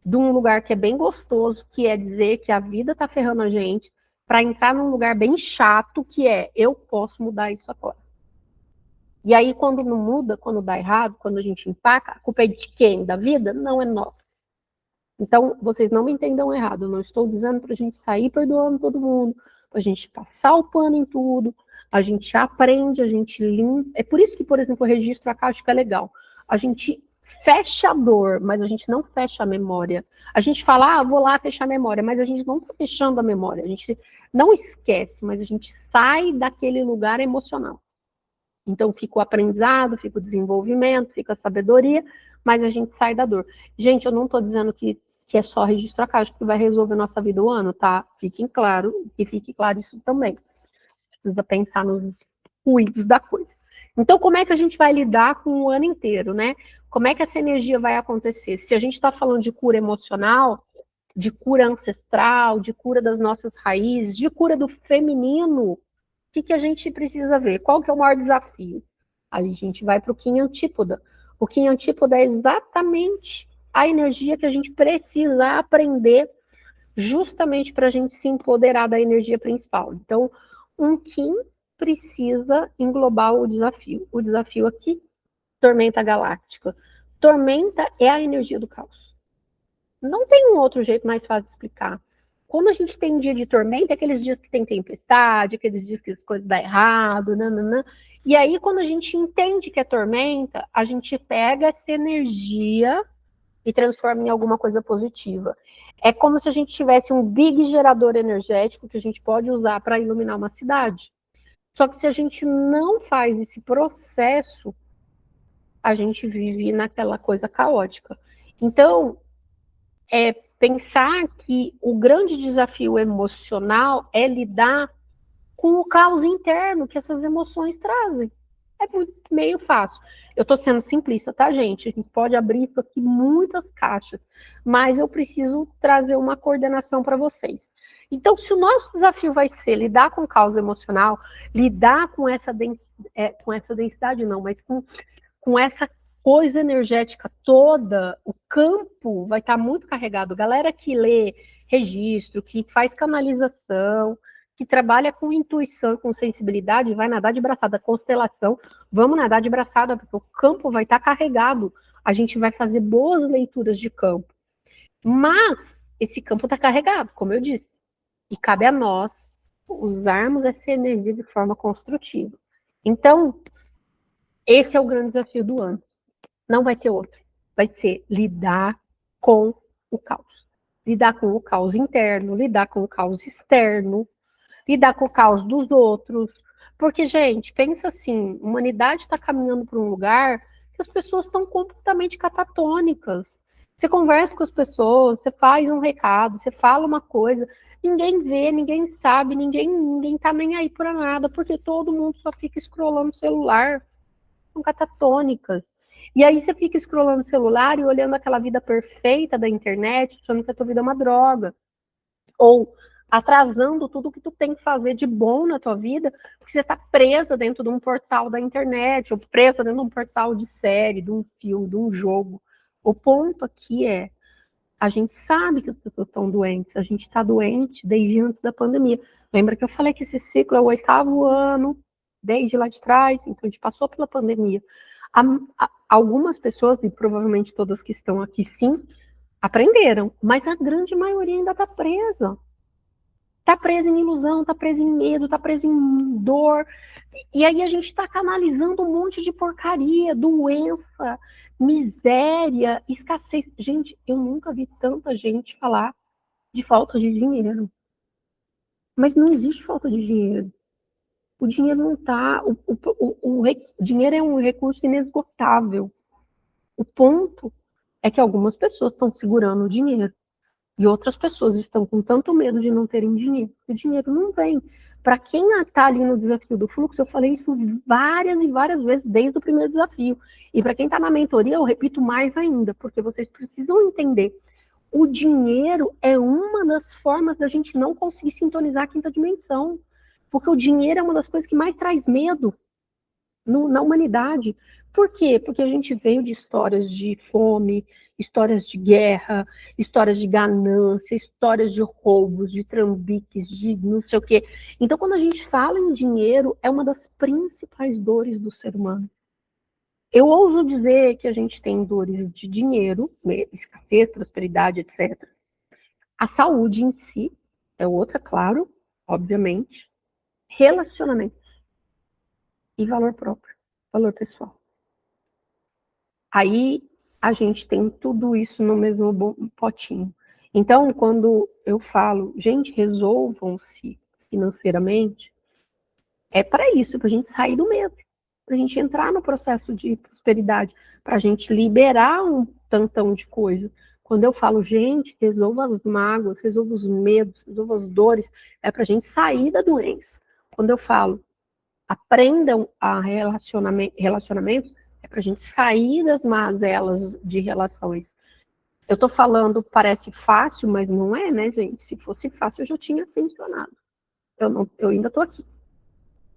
de um lugar que é bem gostoso, que é dizer que a vida tá ferrando a gente, para entrar num lugar bem chato, que é eu posso mudar isso agora. E aí, quando não muda, quando dá errado, quando a gente empaca, a culpa é de quem? Da vida? Não é nossa. Então, vocês não me entendam errado. Eu não estou dizendo para a gente sair perdoando todo mundo, para a gente passar o pano em tudo, a gente aprende, a gente limpa. É por isso que, por exemplo, o registro acástico é legal. A gente fechador, mas a gente não fecha a memória. A gente fala, vou lá fechar a memória, mas a gente não está fechando a memória. A gente não esquece, mas a gente sai daquele lugar emocional. Então, fica o aprendizado, fica o desenvolvimento, fica a sabedoria, mas a gente sai da dor. Gente, eu não estou dizendo que é só registro acástico que vai resolver nossa vida o ano, tá? Fique claro isso também. Precisa pensar nos ruídos da coisa. Então, como é que a gente vai lidar com o ano inteiro, né? Como é que essa energia vai acontecer? Se a gente está falando de cura emocional, de cura ancestral, de cura das nossas raízes, de cura do feminino, o que a gente precisa ver? Qual que é o maior desafio? Aí a gente vai para o Kim Antípoda. O Kim Antípoda é exatamente a energia que a gente precisa aprender justamente para a gente se empoderar da energia principal. Então, um Kim precisa englobar o desafio. O desafio aqui, tormenta galáctica. Tormenta é a energia do caos. Não tem um outro jeito mais fácil de explicar. Quando a gente tem dia de tormenta, é aqueles dias que tem tempestade, aqueles dias que as coisas dão errado, nananã. E aí, quando a gente entende que é tormenta, a gente pega essa energia e transforma em alguma coisa positiva. É como se a gente tivesse um big gerador energético que a gente pode usar para iluminar uma cidade. Só que se a gente não faz esse processo, a gente vive naquela coisa caótica. Então, pensar que o grande desafio emocional é lidar com o caos interno que essas emoções trazem. É muito, meio fácil. Eu estou sendo simplista, tá, gente? A gente pode abrir isso aqui muitas caixas, mas eu preciso trazer uma coordenação para vocês. Então, se o nosso desafio vai ser lidar com o caos emocional, lidar com essa densidade, não, mas com essa coisa energética toda, o campo vai estar muito carregado. Galera que lê registro, que faz canalização, que trabalha com intuição e com sensibilidade, vai nadar de braçada. Constelação, vamos nadar de braçada, porque o campo vai estar carregado. A gente vai fazer boas leituras de campo. Mas esse campo está carregado, como eu disse. E cabe a nós usarmos essa energia de forma construtiva. Então, esse é o grande desafio do ano. Não vai ter outro. Vai ser lidar com o caos. Lidar com o caos interno, lidar com o caos externo, lidar com o caos dos outros. Porque, gente, pensa assim, a humanidade está caminhando para um lugar que as pessoas estão completamente catatônicas. Você conversa com as pessoas, você faz um recado, você fala uma coisa, ninguém vê, ninguém sabe, ninguém tá nem aí para nada, porque todo mundo só fica scrollando o celular. São catatônicas. E aí você fica scrollando o celular e olhando aquela vida perfeita da internet, achando que a tua vida é uma droga. Ou atrasando tudo que tu tem que fazer de bom na tua vida, porque você está presa dentro de um portal da internet, ou presa dentro de um portal de série, de um filme, de um jogo. O ponto aqui é, a gente sabe que as pessoas estão doentes, a gente está doente desde antes da pandemia. Lembra que eu falei que esse ciclo é o 8º ano, desde lá de trás, então a gente passou pela pandemia. Algumas pessoas, e provavelmente todas que estão aqui sim, aprenderam, mas a grande maioria ainda está presa. Está presa em ilusão, está presa em medo, está presa em dor. E aí a gente está canalizando um monte de porcaria, doença, miséria, escassez. Gente, eu nunca vi tanta gente falar de falta de dinheiro. Mas não existe falta de dinheiro. O dinheiro não está. O dinheiro é um recurso inesgotável. O ponto é que algumas pessoas estão segurando o dinheiro e outras pessoas estão com tanto medo de não terem dinheiro. O dinheiro não vem. Para quem está ali no desafio do fluxo, eu falei isso várias e várias vezes desde o primeiro desafio. E para quem está na mentoria, eu repito mais ainda, porque vocês precisam entender. O dinheiro é uma das formas da gente não conseguir sintonizar a quinta dimensão. Porque o dinheiro é uma das coisas que mais traz medo na humanidade. Por quê? Porque a gente veio de histórias de fome, histórias de guerra, histórias de ganância, histórias de roubos, de trambiques, de não sei o quê. Então, quando a gente fala em dinheiro, é uma das principais dores do ser humano. Eu ouso dizer que a gente tem dores de dinheiro, escassez, prosperidade, etc. A saúde em si é outra, claro, obviamente. Relacionamento e valor próprio, valor pessoal. Aí a gente tem tudo isso no mesmo potinho. Então, quando eu falo, gente, resolvam-se financeiramente, é para isso, para a gente sair do medo, para a gente entrar no processo de prosperidade, para a gente liberar um tantão de coisa. Quando eu falo, gente, resolva as mágoas, resolva os medos, resolva as dores, é para a gente sair da doença. Quando eu falo, aprendam a relacionamentos, é para a gente sair das mazelas de relações. Eu estou falando, parece fácil, mas não é, né, gente? Se fosse fácil, eu já tinha ascensionado. Eu ainda estou aqui,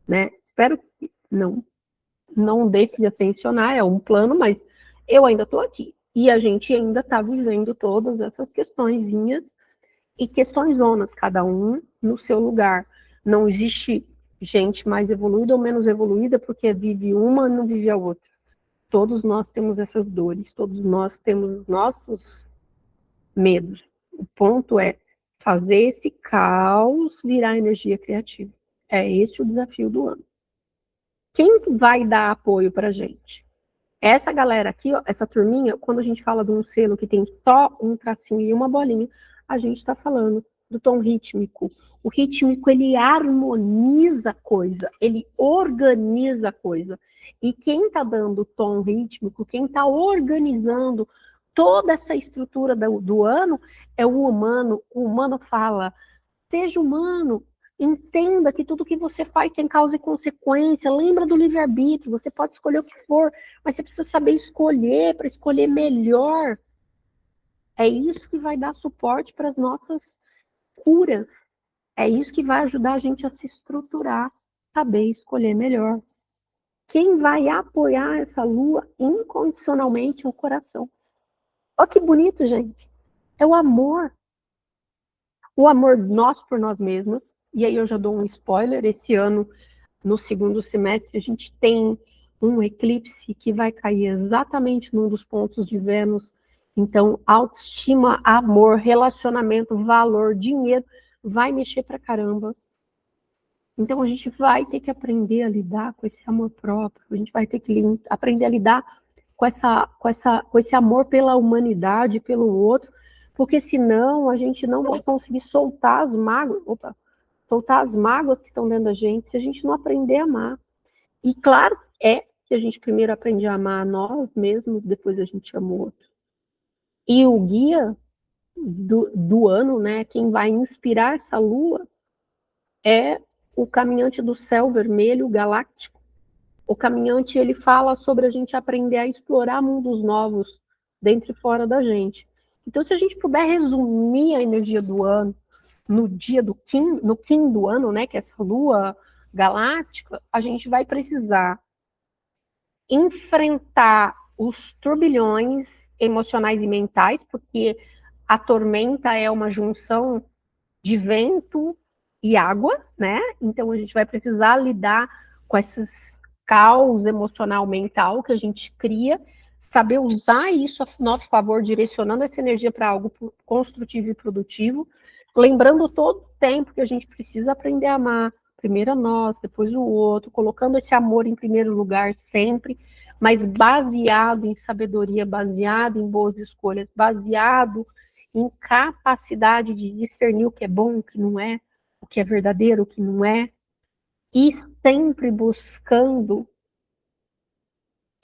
né? Espero que não deixe de ascensionar, é um plano, mas eu ainda estou aqui. E a gente ainda está vivendo todas essas questõezinhas e questões zonas, cada um no seu lugar. Não existe gente mais evoluída ou menos evoluída porque vive uma e não vive a outra. Todos nós temos essas dores, todos nós temos nossos medos. O ponto é fazer esse caos virar energia criativa. É esse o desafio do ano. Quem vai dar apoio para a gente? Essa galera aqui, ó, essa turminha, quando a gente fala de um selo que tem só um tracinho e uma bolinha, a gente está falando do tom rítmico. O rítmico, ele harmoniza a coisa, ele organiza a coisa. E quem está dando o tom rítmico, quem está organizando toda essa estrutura do ano, é o humano. O humano fala, seja humano, entenda que tudo que você faz tem causa e consequência. Lembra do livre-arbítrio, você pode escolher o que for, mas você precisa saber escolher para escolher melhor. É isso que vai dar suporte para as nossas curas. É isso que vai ajudar a gente a se estruturar, saber escolher melhor. Quem vai apoiar essa lua incondicionalmente é o coração. Olha que bonito, gente. É o amor. O amor nós por nós mesmas. E aí eu já dou um spoiler. Esse ano, no segundo semestre, a gente tem um eclipse que vai cair exatamente num dos pontos de Vênus. Então, autoestima, amor, relacionamento, valor, dinheiro, vai mexer pra caramba. Então, a gente vai ter que aprender a lidar com esse amor próprio, a gente vai ter que aprender a lidar com esse amor pela humanidade, pelo outro, porque senão a gente não vai conseguir soltar as mágoas, soltar as mágoas que estão dentro da gente se a gente não aprender a amar. E claro, que a gente primeiro aprende a amar a nós mesmos, depois a gente ama o outro. E o guia do ano, né, quem vai inspirar essa lua, é o caminhante do céu vermelho galáctico. O caminhante, ele fala sobre a gente aprender a explorar mundos novos dentro e fora da gente. Então, se a gente puder resumir a energia do ano no dia no fim do ano, né, que é essa lua galáctica, a gente vai precisar enfrentar os turbilhões emocionais e mentais, porque a tormenta é uma junção de vento e água, né? Então a gente vai precisar lidar com esses caos emocional mental que a gente cria, saber usar isso a nosso favor, direcionando essa energia para algo construtivo e produtivo, lembrando todo o tempo que a gente precisa aprender a amar, primeiro a nós, depois o outro, colocando esse amor em primeiro lugar sempre, mas baseado em sabedoria, baseado em boas escolhas, baseado em capacidade de discernir o que é bom, o que não é, o que é verdadeiro, o que não é, e sempre buscando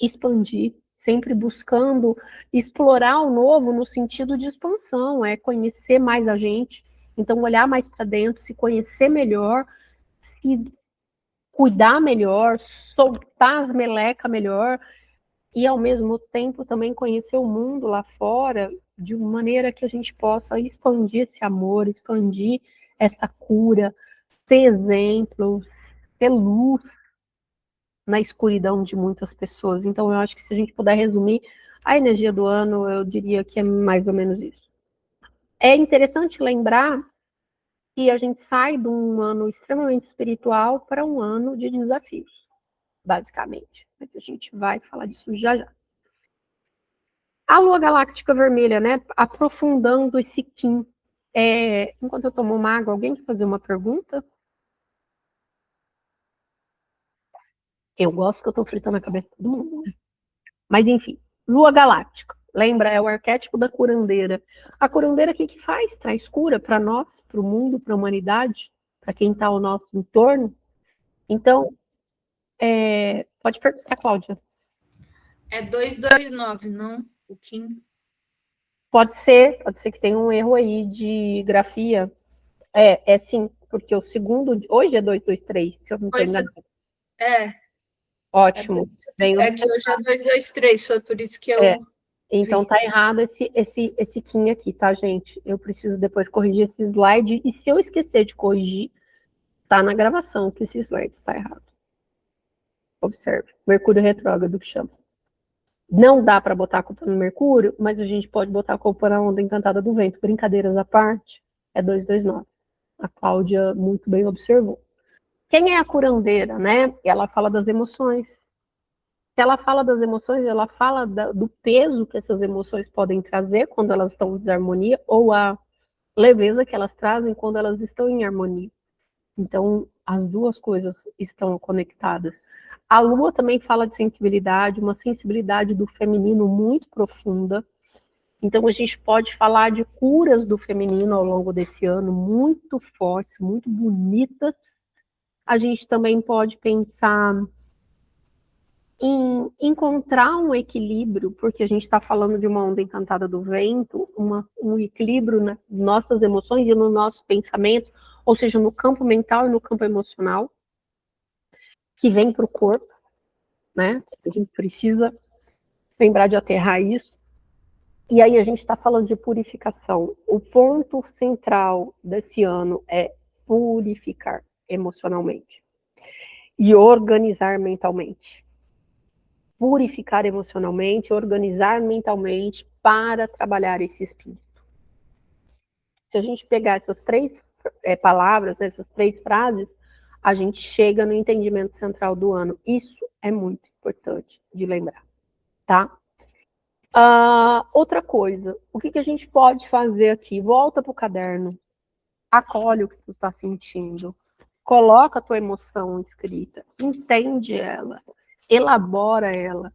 expandir, sempre buscando explorar o novo no sentido de expansão, é conhecer mais a gente, então olhar mais para dentro, se conhecer melhor, se cuidar melhor, soltar as melecas melhor, e ao mesmo tempo também conhecer o mundo lá fora de uma maneira que a gente possa expandir esse amor, expandir essa cura, ser exemplo, ser luz na escuridão de muitas pessoas. Então, eu acho que se a gente puder resumir a energia do ano, eu diria que é mais ou menos isso. É interessante lembrar que a gente sai de um ano extremamente espiritual para um ano de desafios, basicamente. Mas a gente vai falar disso já já. A lua galáctica vermelha, né? Aprofundando esse Kim. Enquanto eu tomo uma água, alguém quer fazer uma pergunta? Eu gosto que eu estou fritando a cabeça de todo mundo, né? Mas enfim, lua galáctica. Lembra? É o arquétipo da curandeira. A curandeira, o que faz? Traz cura para nós, para o mundo, para a humanidade, para quem está ao nosso entorno. Então, pode perguntar, Cláudia. É 229, não? O Kim. Pode ser que tenha um erro aí de grafia. É sim, porque o segundo, hoje é 223, se eu não estou enganada. Ótimo. É que hoje é 223, foi por isso que eu Então vi. tá errado esse Kim aqui, tá, gente? Eu preciso depois corrigir esse slide, e se eu esquecer de corrigir, tá na gravação que esse slide tá errado. Observe, Mercúrio retrógrado que chama. Não dá para botar a culpa no Mercúrio, mas a gente pode botar a culpa na onda encantada do vento. Brincadeiras à parte, é 229. A Cláudia muito bem observou. Quem é a curandeira, né? Ela fala das emoções. Se ela fala das emoções, ela fala do peso que essas emoções podem trazer quando elas estão em desarmonia, ou a leveza que elas trazem quando elas estão em harmonia. Então, as duas coisas estão conectadas. A Lua também fala de sensibilidade, uma sensibilidade do feminino muito profunda. Então, a gente pode falar de curas do feminino ao longo desse ano, muito fortes, muito bonitas. A gente também pode pensar em encontrar um equilíbrio, porque a gente está falando de uma onda encantada do vento, um equilíbrio nas nossas emoções e no nosso pensamento, ou seja, no campo mental e no campo emocional, que vem para o corpo, né? A gente precisa lembrar de aterrar isso. E aí a gente está falando de purificação. O ponto central desse ano é purificar emocionalmente e organizar mentalmente. Purificar emocionalmente, organizar mentalmente para trabalhar esse espírito. Se a gente pegar essas três palavras, essas três frases, a gente chega no entendimento central do ano. Isso é muito importante de lembrar, tá? Outra coisa, o que a gente pode fazer aqui? Volta para o caderno, acolhe o que tu está sentindo, coloca a tua emoção escrita, entende ela, elabora ela.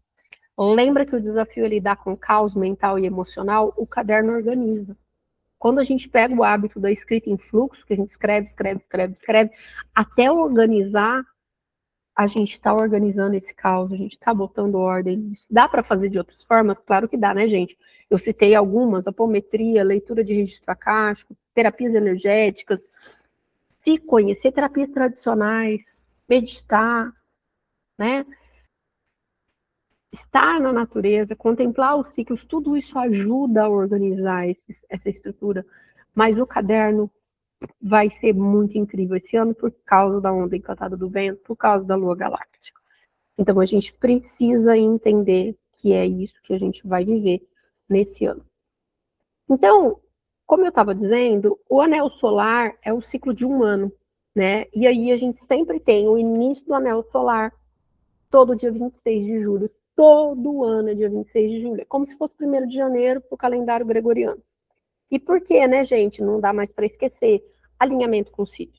Lembra que o desafio é lidar com caos mental e emocional? O caderno organiza. Quando a gente pega o hábito da escrita em fluxo, que a gente escreve, até organizar, a gente está organizando esse caos, a gente está botando ordem. Dá para fazer de outras formas? Claro que dá, né, gente? Eu citei algumas: apometria, leitura de registro acástico, terapias energéticas, se conhecer terapias tradicionais, meditar, né? Estar na natureza, contemplar os ciclos, tudo isso ajuda a organizar essa estrutura. Mas o caderno vai ser muito incrível esse ano por causa da onda encantada do vento, por causa da lua galáctica. Então a gente precisa entender que é isso que a gente vai viver nesse ano. Então, como eu estava dizendo, o anel solar é o ciclo de um ano, né? E aí a gente sempre tem o início do anel solar todo dia 26 de julho. Todo ano é dia 26 de julho. É como se fosse 1º de janeiro para o calendário gregoriano. E por quê, né, gente? Não dá mais para esquecer. Alinhamento com o Sírio.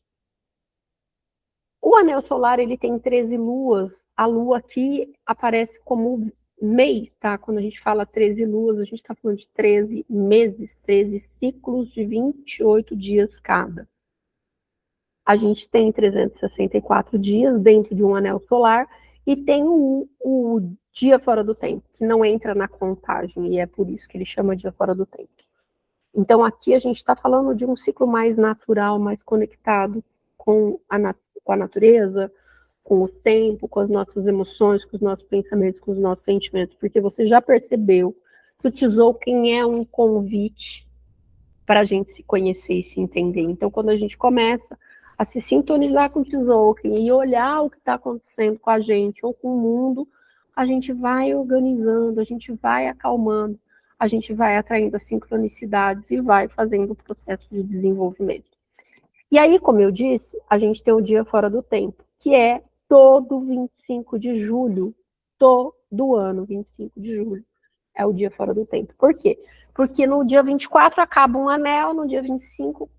O anel solar, ele tem 13 luas. A lua aqui aparece como mês, tá? Quando a gente fala 13 luas, a gente está falando de 13 meses, 13 ciclos de 28 dias cada. A gente tem 364 dias dentro de um anel solar e tem o dia fora do tempo, que não entra na contagem, e é por isso que ele chama dia fora do tempo. Então, aqui a gente está falando de um ciclo mais natural, mais conectado com a natureza, com o tempo, com as nossas emoções, com os nossos pensamentos, com os nossos sentimentos, porque você já percebeu que o Tzolk'in é um convite para a gente se conhecer e se entender. Então, quando a gente começa a se sintonizar com o Tzolk'in e olhar o que está acontecendo com a gente ou com o mundo, a gente vai organizando, a gente vai acalmando, a gente vai atraindo as sincronicidades e vai fazendo o processo de desenvolvimento. E aí, como eu disse, a gente tem o dia fora do tempo, que é todo 25 de julho, todo ano, 25 de julho, é o dia fora do tempo. Por quê? Porque no dia 24 acaba um anel, no dia 25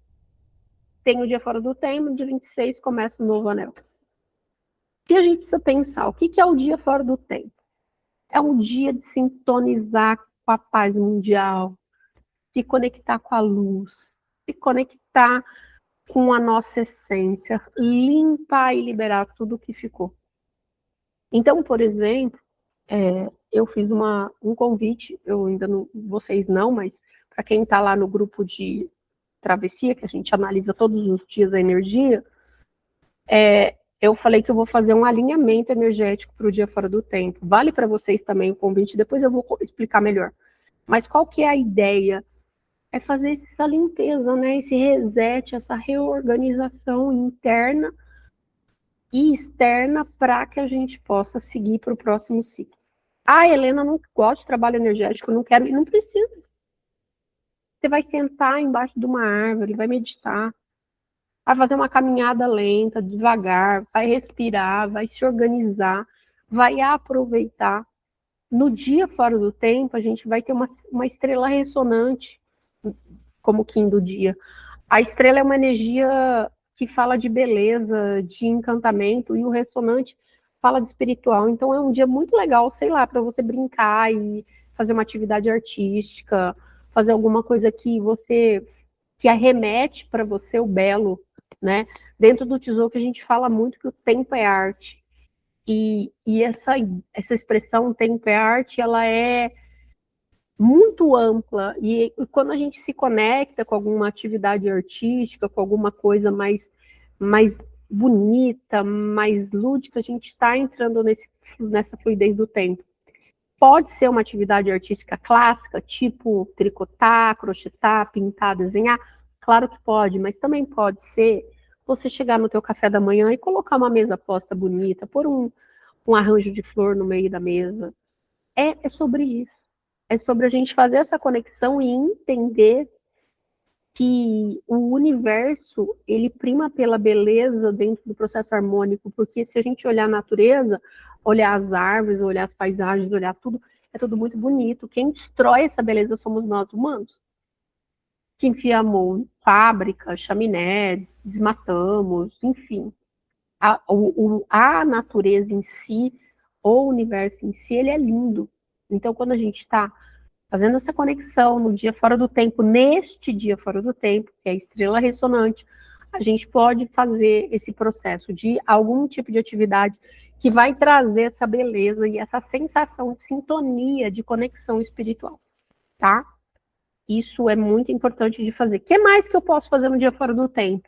tem o dia fora do tempo, no dia 26 começa um novo anel. E a gente precisa pensar, o que é o dia fora do tempo? É um dia de sintonizar com a paz mundial, se conectar com a luz, se conectar com a nossa essência, limpar e liberar tudo que ficou. Então, por exemplo, eu fiz um convite, eu ainda não, vocês não, mas para quem está lá no grupo de travessia, que a gente analisa todos os dias a energia, eu falei que eu vou fazer um alinhamento energético para o dia fora do tempo. Vale para vocês também o convite, depois eu vou explicar melhor. Mas qual que é a ideia? É fazer essa limpeza, né? Esse reset, essa reorganização interna e externa para que a gente possa seguir para o próximo ciclo. Ah, Helena, não gosta de trabalho energético, não quero, e não precisa. Você vai sentar embaixo de uma árvore, vai meditar, vai fazer uma caminhada lenta, devagar, vai respirar, vai se organizar, vai aproveitar. No dia fora do tempo, a gente vai ter uma estrela ressonante, como Kim do dia. A estrela é uma energia que fala de beleza, de encantamento, e o ressonante fala de espiritual. Então é um dia muito legal, sei lá, para você brincar e fazer uma atividade artística, fazer alguma coisa que arremete para você o belo, né? Dentro do Tzolk'in a gente fala muito que o tempo é arte. E essa expressão tempo é arte, ela é muito ampla, e quando a gente se conecta com alguma atividade artística, com alguma coisa mais bonita, mais lúdica, a gente está entrando nessa fluidez do tempo. Pode ser uma atividade artística clássica, tipo tricotar, crochetar, pintar, desenhar? Claro que pode, mas também pode ser você chegar no teu café da manhã e colocar uma mesa posta bonita, pôr um arranjo de flor no meio da mesa. É sobre isso. É sobre a gente fazer essa conexão e entender que o universo, ele prima pela beleza dentro do processo harmônico, porque se a gente olhar a natureza, olhar as árvores, olhar as paisagens, olhar tudo, é tudo muito bonito. Quem destrói essa beleza somos nós humanos. Que enfiamos em fábrica, chaminé, desmatamos, enfim. A natureza em si, o universo em si, ele é lindo. Então, quando a gente está fazendo essa conexão no dia fora do tempo, neste dia fora do tempo, que é a estrela ressonante, a gente pode fazer esse processo de algum tipo de atividade que vai trazer essa beleza e essa sensação de sintonia, de conexão espiritual, tá? Isso é muito importante de fazer. O que mais que eu posso fazer no dia fora do tempo?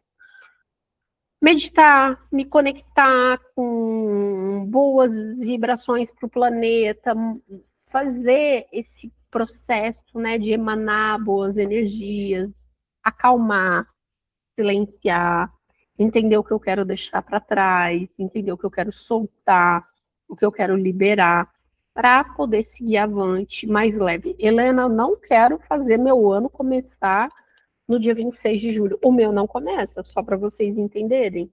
Meditar, me conectar com boas vibrações para o planeta, fazer esse processo, né, de emanar boas energias, acalmar, silenciar, entender o que eu quero deixar para trás, entender o que eu quero soltar, o que eu quero liberar, para poder seguir avante mais leve. Helena, eu não quero fazer meu ano começar no dia 26 de julho. O meu não começa, só para vocês entenderem.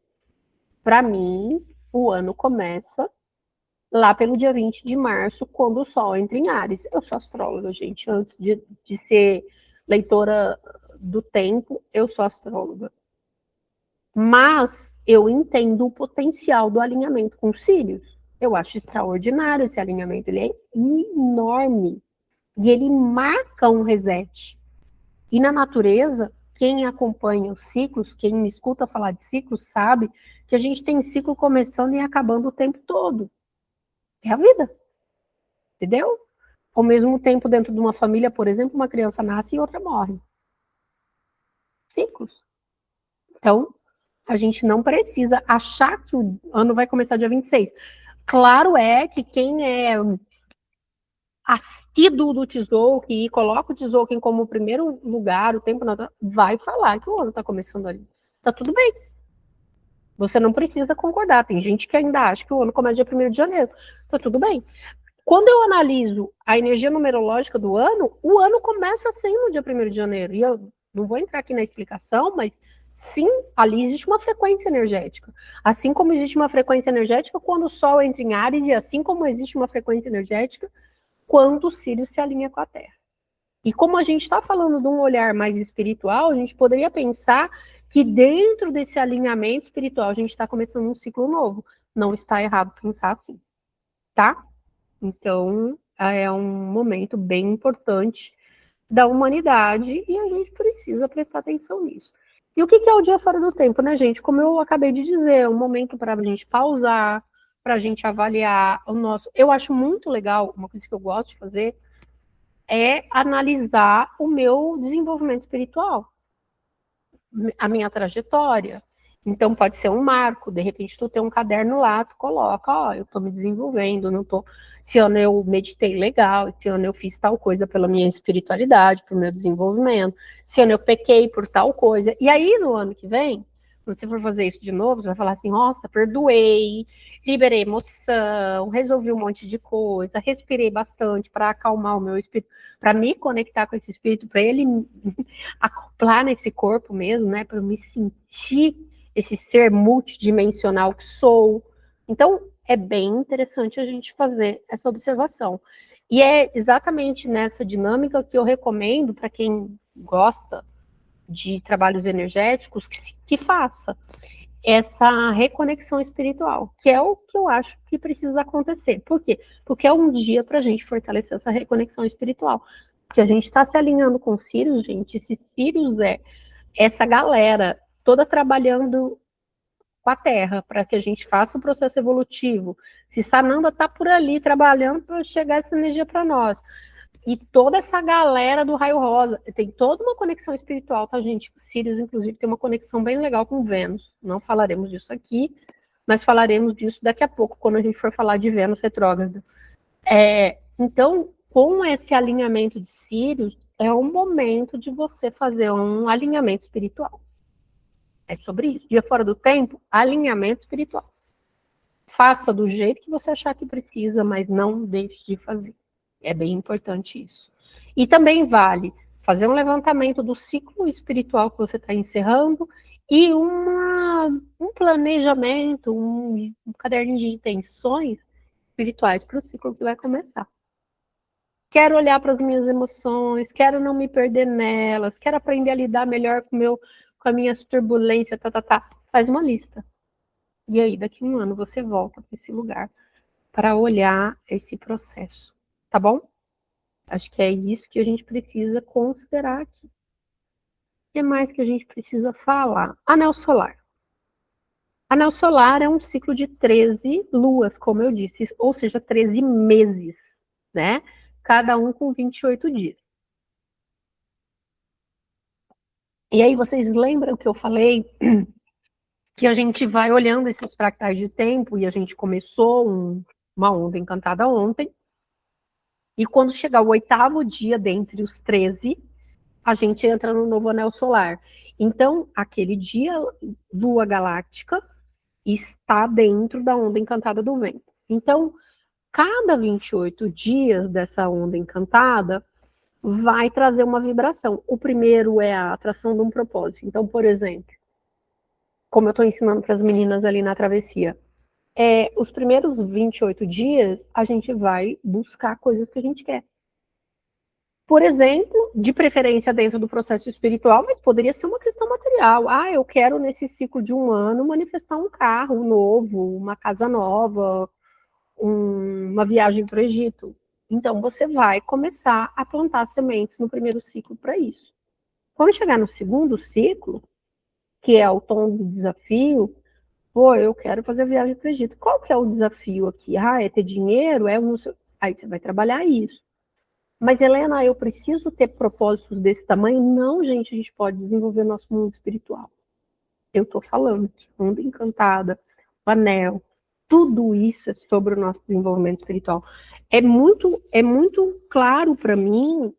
Para mim, o ano começa lá pelo dia 20 de março, quando o Sol entra em Áries. Eu sou astróloga, gente. Antes de ser leitora do tempo, eu sou astróloga. Mas eu entendo o potencial do alinhamento com os Sírios. Eu acho extraordinário esse alinhamento. Ele é enorme. E ele marca um reset. E na natureza, quem acompanha os ciclos, quem me escuta falar de ciclos, sabe que a gente tem ciclo começando e acabando o tempo todo. É a vida, entendeu? Ao mesmo tempo, dentro de uma família, por exemplo, uma criança nasce e outra morre. Ciclos. Então, a gente não precisa achar que o ano vai começar dia 26. Claro é que quem é assíduo do Tzolk'in e coloca o Tzolk'in como primeiro lugar, o tempo natural, vai falar que o ano está começando ali. Tá tudo bem. Você não precisa concordar. Tem gente que ainda acha que o ano começa dia 1º de janeiro. Tá tudo bem. Quando eu analiso a energia numerológica do ano, o ano começa assim no dia 1º de janeiro. E eu não vou entrar aqui na explicação, mas sim, ali existe uma frequência energética. Assim como existe uma frequência energética quando o Sol entra em Áries, e assim como existe uma frequência energética quando o Sírio se alinha com a Terra. E como a gente está falando de um olhar mais espiritual, a gente poderia pensar que dentro desse alinhamento espiritual a gente está começando um ciclo novo. Não está errado pensar assim, tá? Então, é um momento bem importante da humanidade e a gente precisa prestar atenção nisso. E o que é o dia fora do tempo, né, gente? Como eu acabei de dizer, é um momento para a gente pausar, para a gente avaliar o nosso... Eu acho muito legal, uma coisa que eu gosto de fazer, é analisar o meu desenvolvimento espiritual, a minha trajetória. Então, pode ser um marco, de repente, tu tem um caderno lá, tu coloca, ó, eu tô me desenvolvendo, não tô... Esse ano eu meditei legal, esse ano eu fiz tal coisa pela minha espiritualidade, pelo meu desenvolvimento, esse ano eu pequei por tal coisa. E aí, no ano que vem, quando você for fazer isso de novo, você vai falar assim, nossa, perdoei, liberei emoção, resolvi um monte de coisa, respirei bastante para acalmar o meu espírito, para me conectar com esse espírito, para ele acoplar nesse corpo mesmo, né, para eu me sentir esse ser multidimensional que sou. Então, é bem interessante a gente fazer essa observação. E é exatamente nessa dinâmica que eu recomendo para quem gosta de trabalhos energéticos que faça essa reconexão espiritual, que é o que eu acho que precisa acontecer. Por quê? Porque é um dia para a gente fortalecer essa reconexão espiritual. Se a gente está se alinhando com Sirius, gente, esse Sirius é essa galera toda trabalhando com a Terra, para que a gente faça o processo evolutivo. Se Sananda está por ali trabalhando para chegar essa energia para nós. E toda essa galera do raio rosa tem toda uma conexão espiritual, tá, gente? Sirius, inclusive, tem uma conexão bem legal com Vênus. Não falaremos disso aqui, mas falaremos disso daqui a pouco, quando a gente for falar de Vênus retrógrada. Então, com esse alinhamento de Sirius, é um momento de você fazer um alinhamento espiritual. É sobre isso. Dia fora do tempo, alinhamento espiritual. Faça do jeito que você achar que precisa, mas não deixe de fazer. É bem importante isso. E também vale fazer um levantamento do ciclo espiritual que você está encerrando e um planejamento, um caderno de intenções espirituais para o ciclo que vai começar. Quero olhar para as minhas emoções, quero não me perder nelas, quero aprender a lidar melhor com a minha turbulência, tá. Faz uma lista. E aí, daqui a um ano, você volta para esse lugar para olhar esse processo, tá bom? Acho que é isso que a gente precisa considerar aqui. O que mais que a gente precisa falar? Anel solar. Anel solar é um ciclo de 13 luas, como eu disse, ou seja, 13 meses, né? Cada um com 28 dias. E aí, vocês lembram que eu falei que a gente vai olhando esses fractais de tempo e a gente começou uma onda encantada ontem. E quando chegar o 8º dia dentre os 13, a gente entra no novo anel solar. Então, aquele dia, lua galáctica está dentro da onda encantada do vento. Então, cada 28 dias dessa onda encantada vai trazer uma vibração. O primeiro é a atração de um propósito. Então, por exemplo, como eu estou ensinando para as meninas ali na travessia, os primeiros 28 dias a gente vai buscar coisas que a gente quer. Por exemplo, de preferência dentro do processo espiritual, mas poderia ser uma questão material. Eu quero nesse ciclo de um ano manifestar um carro novo, uma casa nova, uma viagem para o Egito. Então, você vai começar a plantar sementes no primeiro ciclo para isso. Quando chegar no segundo ciclo, que é o tom do desafio, eu quero fazer a viagem para o Egito. Qual que é o desafio aqui? É ter dinheiro? Aí você vai trabalhar isso. Mas, Helena, eu preciso ter propósitos desse tamanho? Não, gente, a gente pode desenvolver nosso mundo espiritual. Eu estou falando de mundo encantada, o anel, tudo isso é sobre o nosso desenvolvimento espiritual. É muito claro para mim,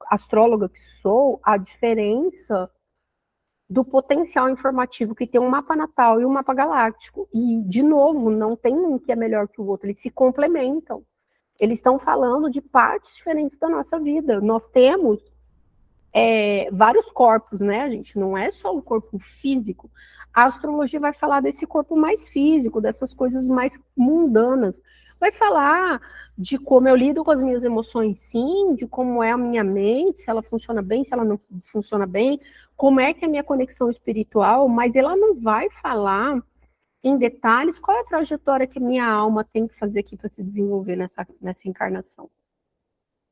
astróloga que sou, a diferença do potencial informativo que tem um mapa natal e um mapa galáctico. E, de novo, não tem um que é melhor que o outro, eles se complementam. Eles estão falando de partes diferentes da nossa vida. Nós temos vários corpos, né, gente? Não é só o corpo físico. A astrologia vai falar desse corpo mais físico, dessas coisas mais mundanas. Vai falar de como eu lido com as minhas emoções, sim, de como é a minha mente, se ela funciona bem, se ela não funciona bem, como é que é a minha conexão espiritual, mas ela não vai falar em detalhes qual é a trajetória que minha alma tem que fazer aqui para se desenvolver nessa encarnação.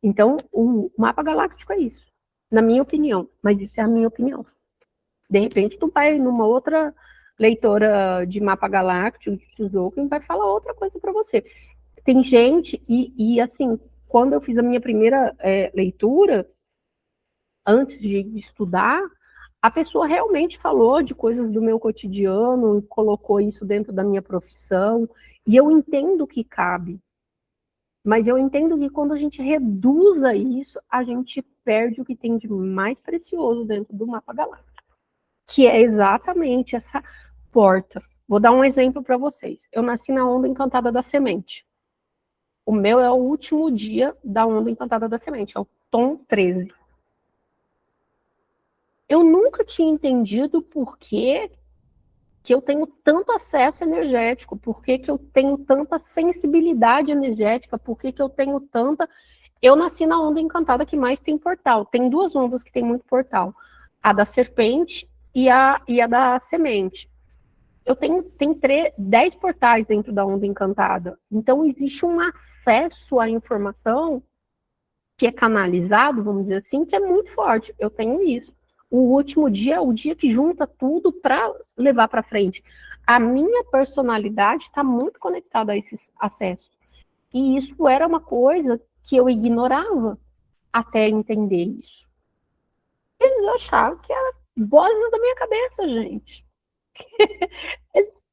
Então, o mapa galáctico é isso, na minha opinião, mas isso é a minha opinião. De repente, tu vai numa outra leitora de mapa galáctico, de Tzolk'in, vai falar outra coisa para você. Tem gente, e assim, quando eu fiz a minha primeira leitura, antes de estudar, a pessoa realmente falou de coisas do meu cotidiano, colocou isso dentro da minha profissão, e eu entendo que cabe. Mas eu entendo que quando a gente reduza isso, a gente perde o que tem de mais precioso dentro do mapa galáctico, que é exatamente essa porta. Vou dar um exemplo para vocês. Eu nasci na onda encantada da semente. O meu é o último dia da onda encantada da semente, é o tom 13. Eu nunca tinha entendido por que eu tenho tanto acesso energético, por que eu tenho tanta sensibilidade energética, por que eu tenho tanta... Eu nasci na onda encantada que mais tem portal. Tem duas ondas que tem muito portal. A da serpente e a da semente. Eu tenho 10 portais dentro da onda encantada. Então, existe um acesso à informação que é canalizado, vamos dizer assim, que é muito forte. Eu tenho isso. O último dia é o dia que junta tudo para levar para frente. A minha personalidade está muito conectada a esses acessos. E isso era uma coisa que eu ignorava até entender isso. Eu achava que era vozes da minha cabeça, gente.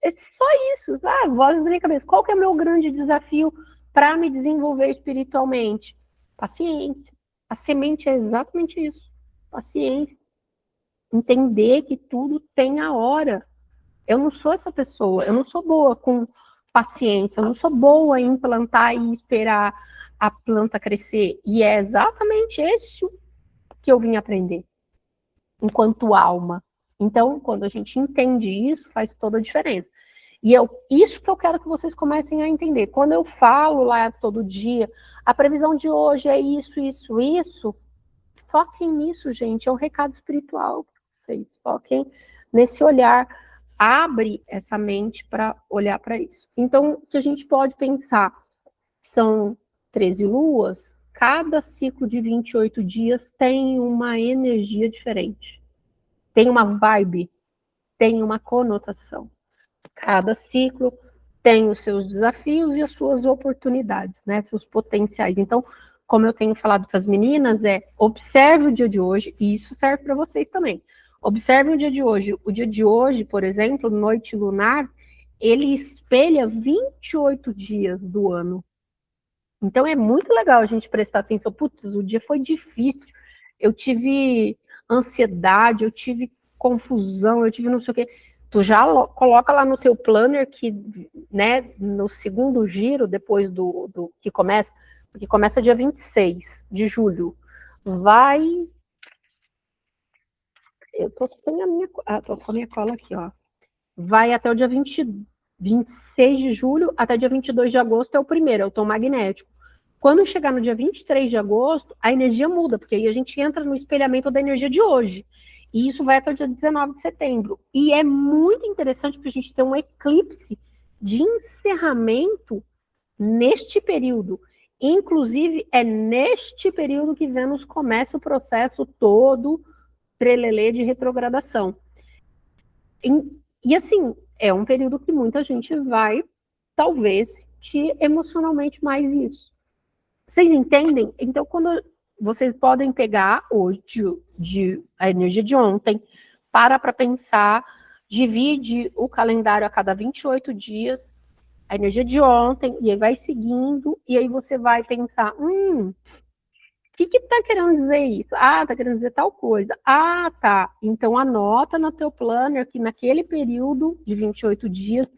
É só isso, vozes da minha cabeça. Qual que é o meu grande desafio para me desenvolver espiritualmente? Paciência. A semente é exatamente isso. Paciência. Entender que tudo tem a hora. Eu não sou essa pessoa. Eu não sou boa com paciência. Eu não sou boa em plantar e esperar a planta crescer. E é exatamente isso que eu vim aprender enquanto alma. Então, quando a gente entende isso, faz toda a diferença. E isso que eu quero que vocês comecem a entender. Quando eu falo lá todo dia, a previsão de hoje é isso, isso, isso, foquem nisso, gente. É um recado espiritual para vocês. Foquem nesse olhar. Abre essa mente para olhar para isso. Então, o que a gente pode pensar são 13 luas, cada ciclo de 28 dias tem uma energia diferente. Tem uma vibe, tem uma conotação. Cada ciclo tem os seus desafios e as suas oportunidades, né? Seus potenciais. Então, como eu tenho falado para as meninas, observe o dia de hoje, e isso serve para vocês também. Observe o dia de hoje. O dia de hoje, por exemplo, noite lunar, ele espelha 28 dias do ano. Então, é muito legal a gente prestar atenção. Putz, o dia foi difícil. Eu tive ansiedade, eu tive confusão, eu tive não sei o quê. Tu já coloca lá no teu planner que, né, no segundo giro, depois do que começa dia 26 de julho, vai... Eu tô sem a minha... tô com a minha cola aqui, ó. Vai até o dia 26 de julho, até dia 22 de agosto é o primeiro, é o tom magnético. Quando chegar no dia 23 de agosto, a energia muda, porque aí a gente entra no espelhamento da energia de hoje. E isso vai até o dia 19 de setembro. E é muito interessante para a gente ter um eclipse de encerramento neste período. Inclusive, é neste período que Vênus começa o processo todo trelelê de retrogradação. E assim, é um período que muita gente vai, talvez, sentir emocionalmente mais isso. Vocês entendem? Então, quando vocês podem pegar hoje a energia de ontem, para pensar, divide o calendário a cada 28 dias, a energia de ontem, e aí vai seguindo, e aí você vai pensar, o que está querendo dizer isso? Ah, está querendo dizer tal coisa. Ah, tá. Então, anota no teu planner que naquele período de 28 dias,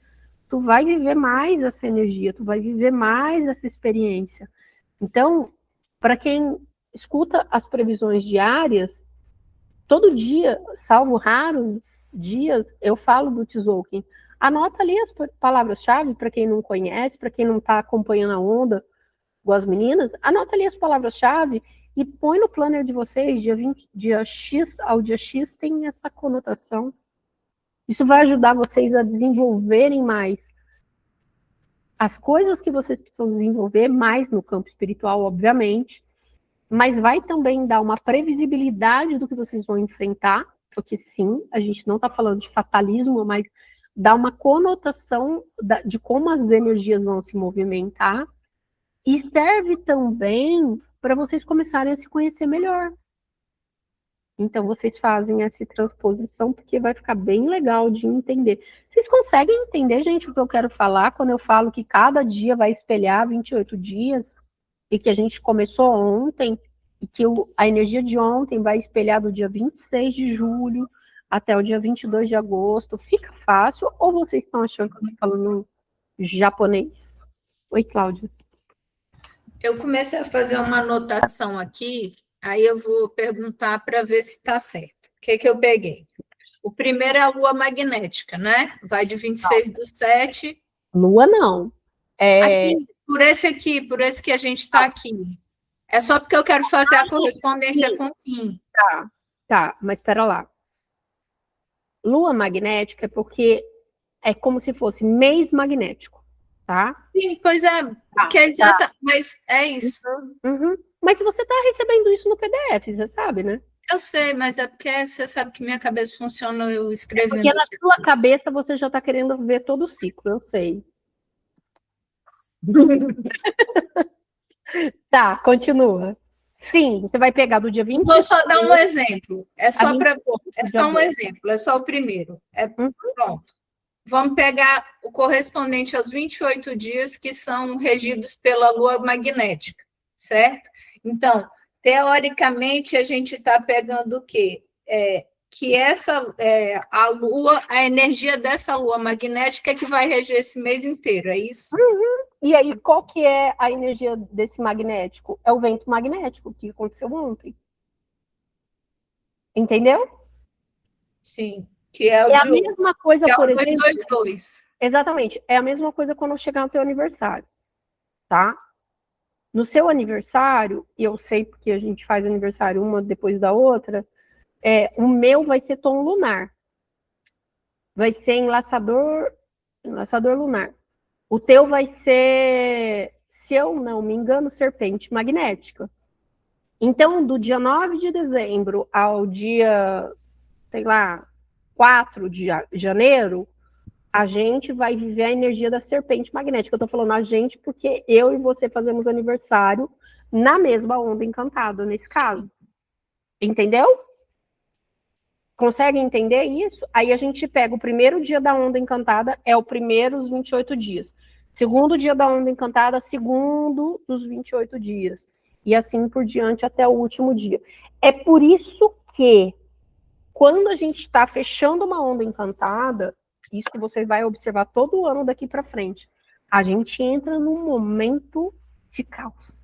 tu vai viver mais essa energia, tu vai viver mais essa experiência. Então, para quem escuta as previsões diárias, todo dia, salvo raros dias, eu falo do Tzolk'in. Anota ali as palavras-chave para quem não conhece, para quem não está acompanhando a onda, igual as meninas, anota ali as palavras-chave e põe no planner de vocês, dia X ao dia X tem essa conotação. Isso vai ajudar vocês a desenvolverem mais as coisas que vocês precisam desenvolver, mais no campo espiritual, obviamente, mas vai também dar uma previsibilidade do que vocês vão enfrentar, porque sim, a gente não está falando de fatalismo, mas dá uma conotação de como as energias vão se movimentar, e serve também para vocês começarem a se conhecer melhor. Então, vocês fazem essa transposição, porque vai ficar bem legal de entender. Vocês conseguem entender, gente, o que eu quero falar quando eu falo que cada dia vai espelhar 28 dias e que a gente começou ontem e que a energia de ontem vai espelhar do dia 26 de julho até o dia 22 de agosto? Fica fácil ou vocês estão achando que eu estou falando japonês? Oi, Cláudia. Eu comecei a fazer uma anotação aqui, aí eu vou perguntar para ver se está certo. O que eu peguei? O primeiro é a lua magnética, né? Vai de 26/7. Lua não. Aqui, por esse que a gente está aqui. É só porque eu quero fazer a correspondência com o Kim. Tá, mas espera lá. Lua magnética é porque é como se fosse mês magnético, tá? Sim, pois é, que é exata, mas é isso. Uhum. Mas se você está recebendo isso no PDF, você sabe, né? Eu sei, mas é porque você sabe que minha cabeça funciona eu escrevendo. Porque na sua cabeça você já está querendo ver todo o ciclo, eu sei. Tá, continua. Sim, você vai pegar do dia 20. Vou só dar um exemplo. É só um exemplo, é só o primeiro. Pronto. Vamos pegar o correspondente aos 28 dias que são regidos pela lua magnética, certo? Então, teoricamente, a gente está pegando o quê? Que a lua, a energia dessa lua magnética é que vai reger esse mês inteiro, é isso? Uhum. E aí, qual que é a energia desse magnético? É o vento magnético que aconteceu ontem. Entendeu? Sim. Que é o a mesma coisa, por exemplo. 222. Exatamente. É a mesma coisa quando chegar no teu aniversário, tá? No seu aniversário, e eu sei porque a gente faz aniversário uma depois da outra, o meu vai ser tom lunar. Vai ser enlaçador lunar. O teu vai ser, se eu não me engano, serpente magnética. Então, do dia 9 de dezembro ao dia, sei lá, 4 de janeiro, a gente vai viver a energia da serpente magnética. Eu tô falando a gente porque eu e você fazemos aniversário na mesma onda encantada, nesse caso. Entendeu? Consegue entender isso? Aí a gente pega o primeiro dia da onda encantada, é o primeiro dos 28 dias. Segundo dia da onda encantada, segundo dos 28 dias. E assim por diante até o último dia. É por isso que, quando a gente está fechando uma onda encantada, isso você vai observar todo ano daqui para frente, a gente entra num momento de caos.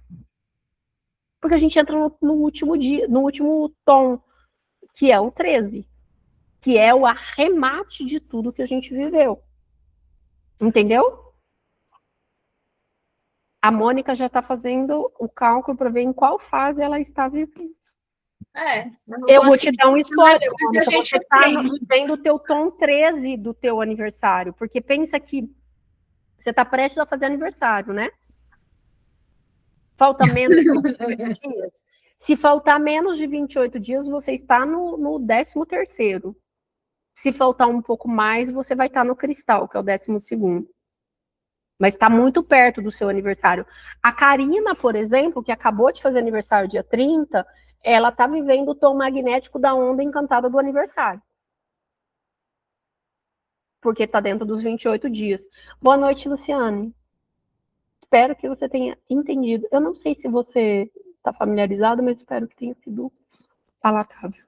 Porque a gente entra no último dia, no último tom, que é o 13, que é o arremate de tudo que a gente viveu. Entendeu? A Mônica já está fazendo o cálculo para ver em qual fase ela está vivendo. Eu vou te dar um spoiler, Mônica, você está vendo o teu tom 13 do teu aniversário, porque pensa que você está prestes a fazer aniversário, né? Falta menos de 28 dias. Se faltar menos de 28 dias, você está no 13º. Se faltar um pouco mais, você vai estar no cristal, que é o 12º. Mas está muito perto do seu aniversário. A Karina, por exemplo, que acabou de fazer aniversário dia 30, ela está vivendo o tom magnético da onda encantada do aniversário. Porque está dentro dos 28 dias. Boa noite, Luciane. Espero que você tenha entendido. Eu não sei se você está familiarizado, mas espero que tenha sido palatável.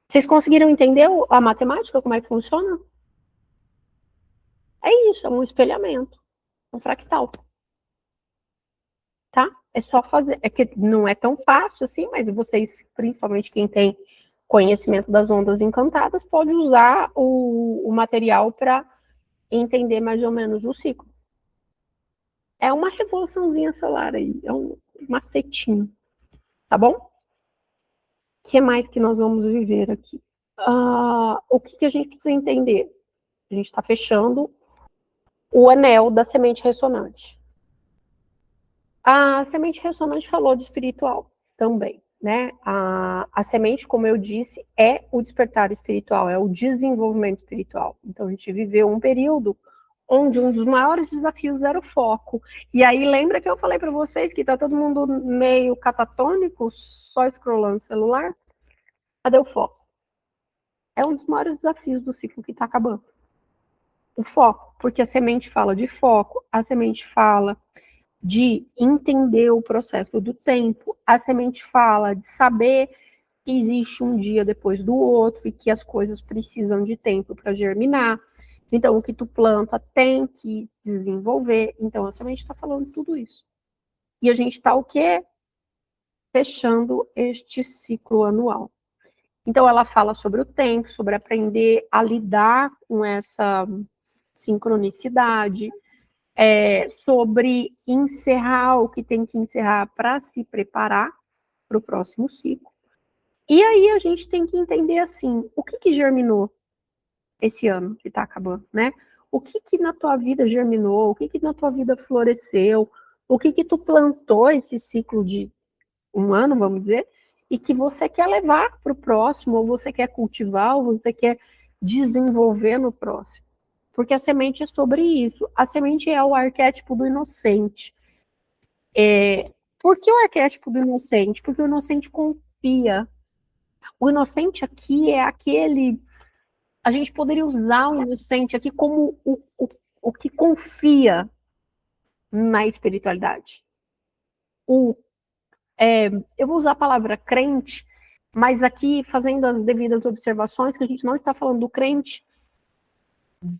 Vocês conseguiram entender a matemática, como é que funciona? É isso, é um espelhamento, um fractal. Tá? É só fazer. É que não é tão fácil assim, mas vocês, principalmente quem tem conhecimento das ondas encantadas, pode usar o material para entender mais ou menos o ciclo. É uma revoluçãozinha solar aí, é um macetinho, tá bom? O que mais que nós vamos viver aqui? o que a gente precisa entender? A gente está fechando o anel da semente ressonante. A semente ressonante falou de espiritual também, né? A semente, como eu disse, é o despertar espiritual, é o desenvolvimento espiritual. Então, a gente viveu um período onde um dos maiores desafios era o foco. E aí, lembra que eu falei para vocês que tá todo mundo meio catatônico, só scrollando o celular? Cadê o foco? É um dos maiores desafios do ciclo que está acabando. O foco, porque a semente fala de foco, a semente fala de entender o processo do tempo, a semente fala de saber que existe um dia depois do outro e que as coisas precisam de tempo para germinar. Então, o que tu planta tem que desenvolver. Então, a semente está falando de tudo isso. E a gente está o quê? Fechando este ciclo anual. Então, ela fala sobre o tempo, sobre aprender a lidar com essa sincronicidade, sobre encerrar o que tem que encerrar para se preparar para o próximo ciclo. E aí a gente tem que entender assim, o que germinou esse ano que está acabando, né? O que na tua vida germinou, o que na tua vida floresceu, o que tu plantou esse ciclo de um ano, vamos dizer, e que você quer levar para o próximo, ou você quer cultivar, ou você quer desenvolver no próximo. Porque a semente é sobre isso. A semente é o arquétipo do inocente. Por que o arquétipo do inocente? Porque o inocente confia. O inocente aqui é aquele... A gente poderia usar o inocente aqui como o que confia na espiritualidade. Eu vou usar a palavra crente, mas aqui fazendo as devidas observações, que a gente não está falando do crente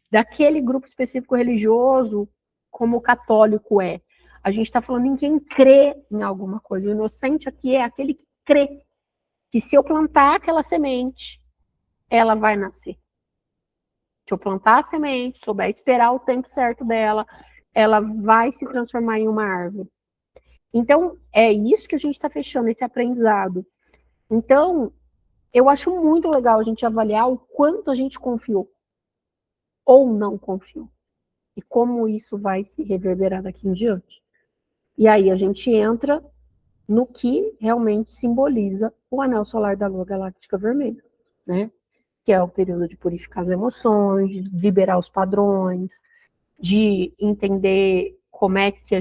daquele grupo específico religioso, como o católico é. A gente está falando em quem crê em alguma coisa. O inocente aqui é aquele que crê que se eu plantar aquela semente, ela vai nascer. Se eu plantar a semente, souber esperar o tempo certo dela, ela vai se transformar em uma árvore. Então, é isso que a gente está fechando, esse aprendizado. Então, eu acho muito legal a gente avaliar o quanto a gente confiou ou não confiou. E como isso vai se reverberar daqui em diante. E aí a gente entra no que realmente simboliza o anel solar da Lua Galáctica Vermelha, né? Que é o período de purificar as emoções, de liberar os padrões, de entender como é que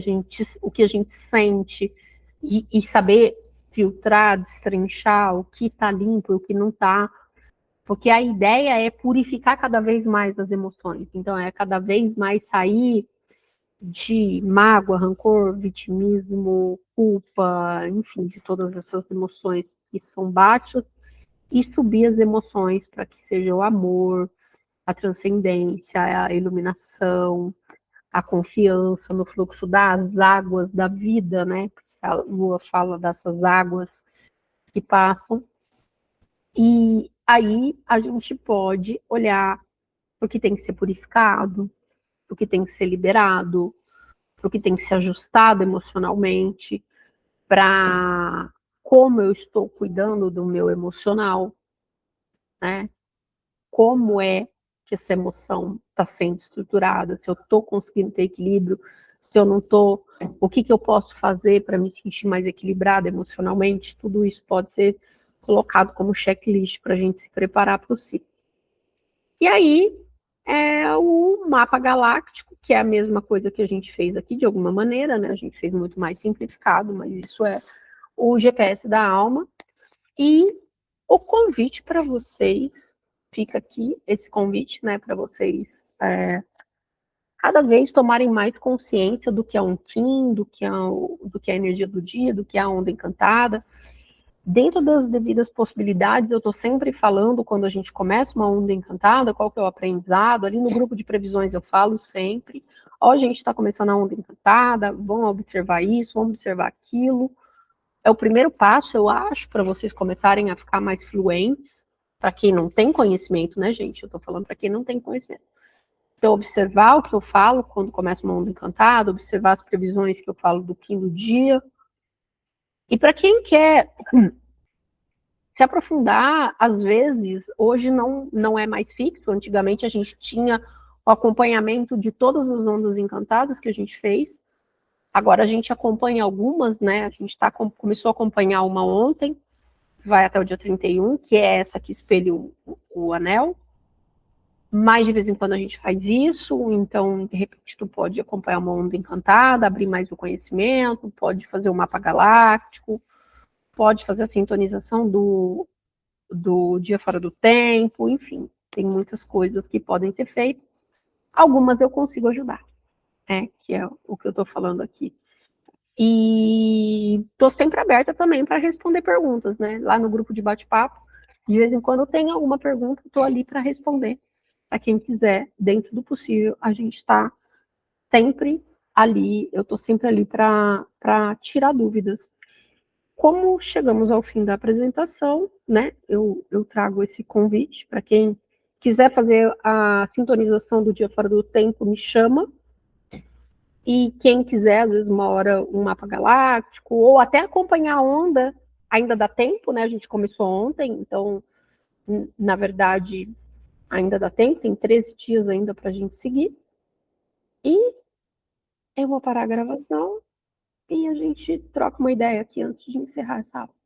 o que a gente sente e saber filtrar, destrinchar o que está limpo e o que não está, porque a ideia é purificar cada vez mais as emoções. Então, é cada vez mais sair de mágoa, rancor, vitimismo, culpa, enfim, de todas essas emoções que são baixas e subir as emoções para que seja o amor, a transcendência, a iluminação, a confiança no fluxo das águas da vida, né? A Lua fala dessas águas que passam. E aí a gente pode olhar para o que tem que ser purificado, para o que tem que ser liberado, para o que tem que ser ajustado emocionalmente, para como eu estou cuidando do meu emocional, né? Como é que essa emoção está sendo estruturada, se eu estou conseguindo ter equilíbrio, se eu não estou, o que eu posso fazer para me sentir mais equilibrada emocionalmente, tudo isso pode ser colocado como checklist para a gente se preparar para o ciclo. E aí, o mapa galáctico, que é a mesma coisa que a gente fez aqui, de alguma maneira, né? A gente fez muito mais simplificado, mas isso é o GPS da alma. E o convite para vocês, fica aqui esse convite, né, para vocês cada vez tomarem mais consciência do que é um Kim, do que é a energia do dia, do que é a onda encantada. Dentro das devidas possibilidades, eu estou sempre falando, quando a gente começa uma onda encantada, qual que é o aprendizado. Ali no grupo de previsões eu falo sempre, ó, a gente está começando a onda encantada, vamos observar isso, vamos observar aquilo. É o primeiro passo, eu acho, para vocês começarem a ficar mais fluentes, para quem não tem conhecimento, né, gente? Eu estou falando para quem não tem conhecimento. Então, observar o que eu falo quando começa uma onda encantada, observar as previsões que eu falo do Kim do dia. E para quem quer se aprofundar, às vezes, hoje não é mais fixo. Antigamente a gente tinha o acompanhamento de todas as ondas encantadas que a gente fez. Agora a gente acompanha algumas, né? A gente começou a acompanhar uma ontem, vai até o dia 31, que é essa que espelha o anel. Mas de vez em quando a gente faz isso, então, de repente, tu pode acompanhar uma onda encantada, abrir mais o conhecimento, pode fazer o mapa galáctico, pode fazer a sintonização do dia fora do tempo, enfim, tem muitas coisas que podem ser feitas. Algumas eu consigo ajudar, né? Que é o que eu estou falando aqui. E estou sempre aberta também para responder perguntas, né? Lá no grupo de bate-papo, de vez em quando tem alguma pergunta, estou ali para responder. Para quem quiser, dentro do possível, a gente está sempre ali, eu estou sempre ali para tirar dúvidas. Como chegamos ao fim da apresentação, né? Eu trago esse convite para quem quiser fazer a sintonização do dia fora do tempo, me chama. E quem quiser, às vezes, uma hora um mapa galáctico, ou até acompanhar a onda, ainda dá tempo, né? A gente começou ontem, então, na verdade, ainda dá tempo, tem 13 dias ainda para a gente seguir. E eu vou parar a gravação e a gente troca uma ideia aqui antes de encerrar essa aula.